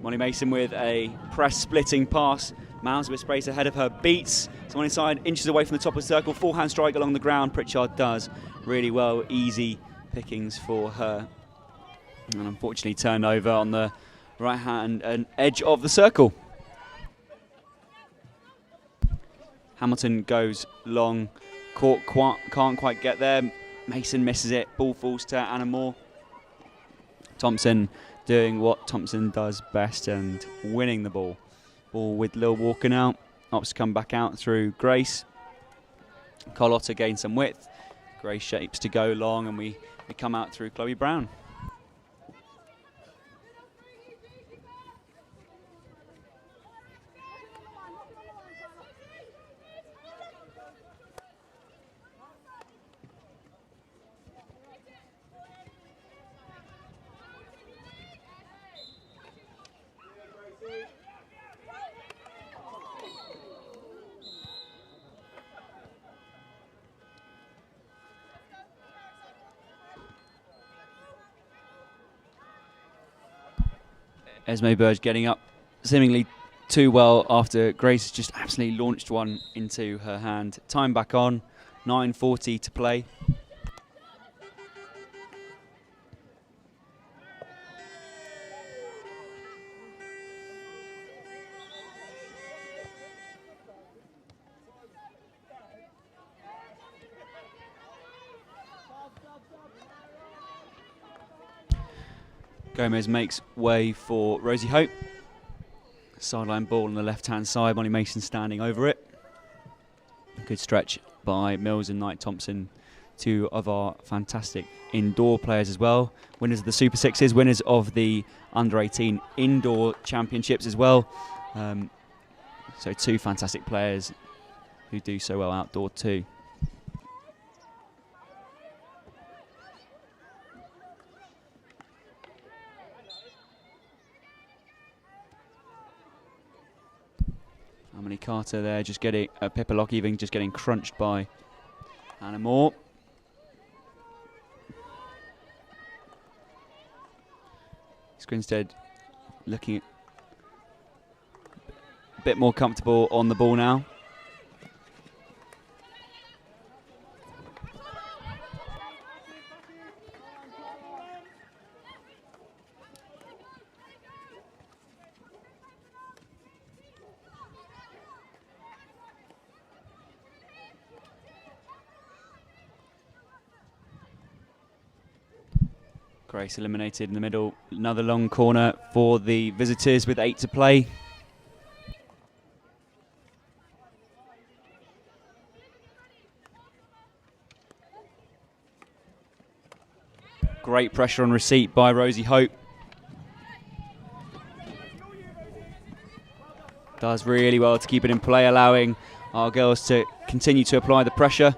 Molly Mason with a press-splitting pass. Miles with space ahead of her, beats someone inside, inches away from the top of the circle, forehand strike along the ground. Pritchard does really well, easy pickings for her. And unfortunately turned over on the right hand and edge of the circle. Hamilton goes long, can't quite get there. Mason misses it, ball falls to Anna Moore. Thompson doing what Thompson does best and winning the ball. Ball with Lil Walker now. Ops come back out through Grace. Carlotta gains some width. Grace shapes to go long, and we come out through Chloe Brown. Esme Burge getting up seemingly too well after Grace just absolutely launched one into her hand. Time back on, 9:40 to play. Gomez makes way for Rosie Hope. Sideline ball on the left-hand side. Molly Mason standing over it. Good stretch by Mills and Knight Thompson, two of our fantastic indoor players as well. Winners of the Super Sixes, winners of the Under-18 Indoor Championships as well. So two fantastic players who do so well outdoor too. Amity Carter there just getting Pippa Lock-Even just getting crunched by Anna Moore. Grinstead looking a bit more comfortable on the ball now. Grace eliminated in the middle. Another long corner for the visitors with 8 to play. Great pressure on receipt by Rosie Hope. Does really well to keep it in play, allowing our girls to continue to apply the pressure.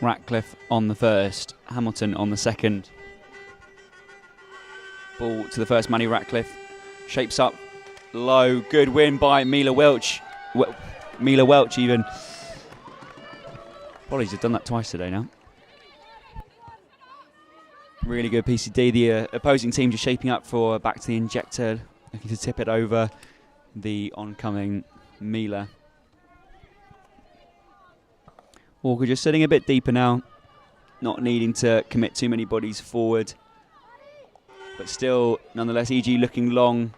Ratcliffe on the first, Hamilton on the second. Ball to the first man, Ratcliffe. Shapes up low. Good win by Mila Welch. Mila Welch even. Apologies, I've done that twice today now. Really good PCD. The opposing team just shaping up for back to the injector. Looking to tip it over the oncoming Mila. Walker just sitting a bit deeper now. Not needing to commit too many bodies forward. But still, nonetheless, EG looking long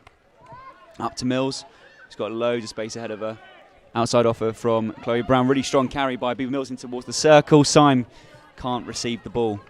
up to Mills. She's got loads of space ahead of her. Outside offer from Chloe Brown. Really strong carry by Beaver Mills in towards the circle. Syme can't receive the ball.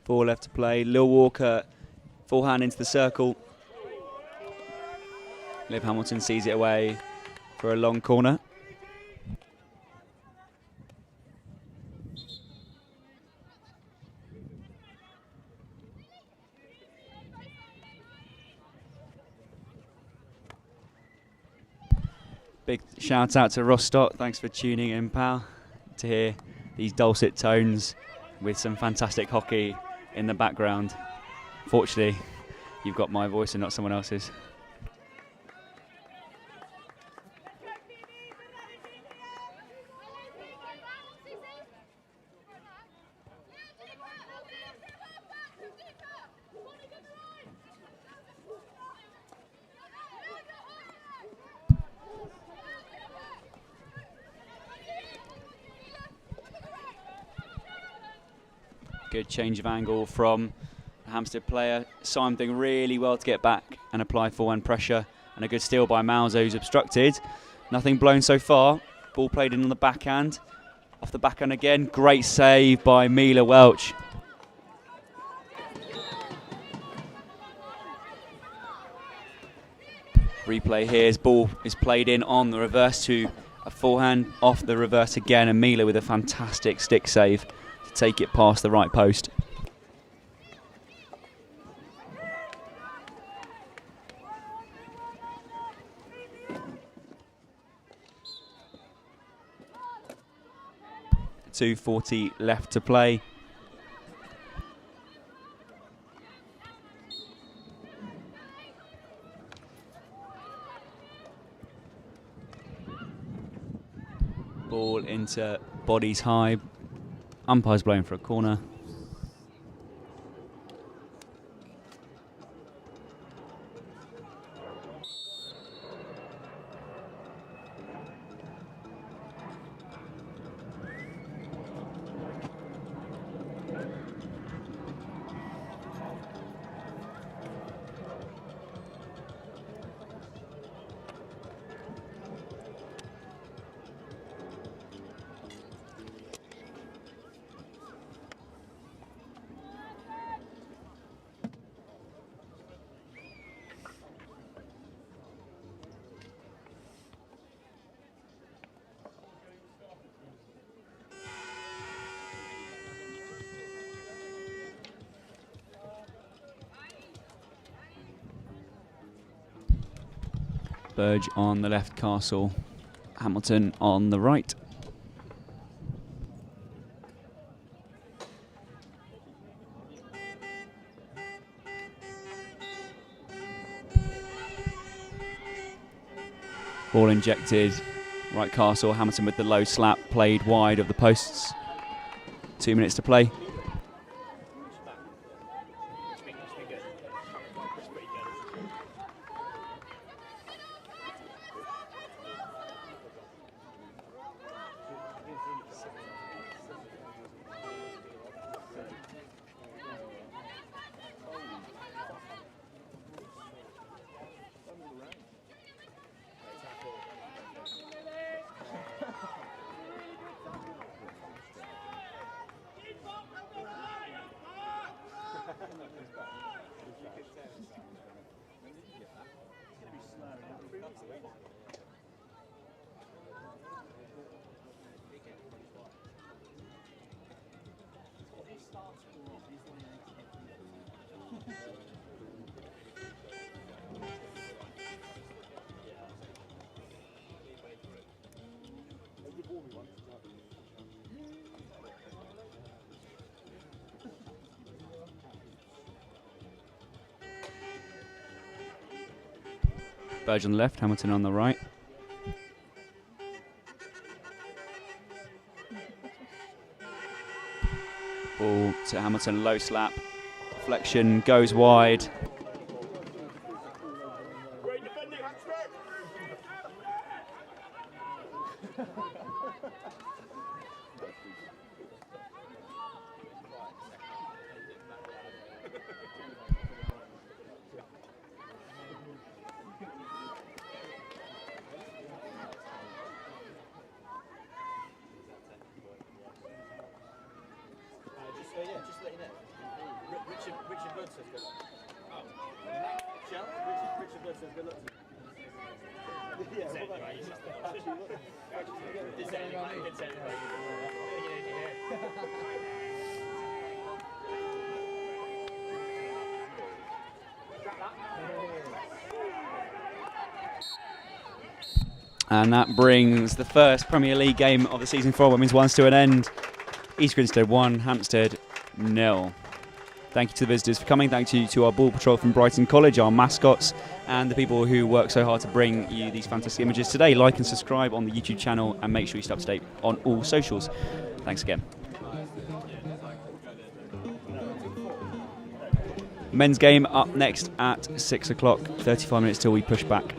Four left to play. Lil Walker, forehand into the circle. Liv Hamilton sees it away for a long corner. Big shout out to Rostock. Thanks for tuning in, pal, to hear these dulcet tones with some fantastic hockey in the background. Fortunately, you've got my voice and not someone else's. Good change of angle from the Hampstead player. Syme doing really well to get back and apply forehand pressure. And a good steal by Malzo, who's obstructed. Nothing blown so far. Ball played in on the backhand. Off the backhand again. Great save by Mila Welch. Replay here. His ball is played in on the reverse to a forehand off the reverse again. And Mila with a fantastic stick save to take it past the right post. .240 left to play. Ball into bodies high. Umpire's blowing for a corner. Burge on the left, Castle, Hamilton on the right. Ball injected, right Castle, Hamilton with the low slap, played wide of the posts. 2 minutes to play. Burge on the left, Hamilton on the right. Ball to Hamilton, low slap. Deflection goes wide. And that brings the first Premier League game of the season for Women's Ones to an end. East Grinstead 1, Hampstead 0. Thank you to the visitors for coming. Thank you to our Ball Patrol from Brighton College, our mascots, and the people who work so hard to bring you these fantastic images today. Like and subscribe on the YouTube channel and make sure you stay up to date on all socials. Thanks again. Men's game up next at 6 o'clock. 35 minutes till we push back.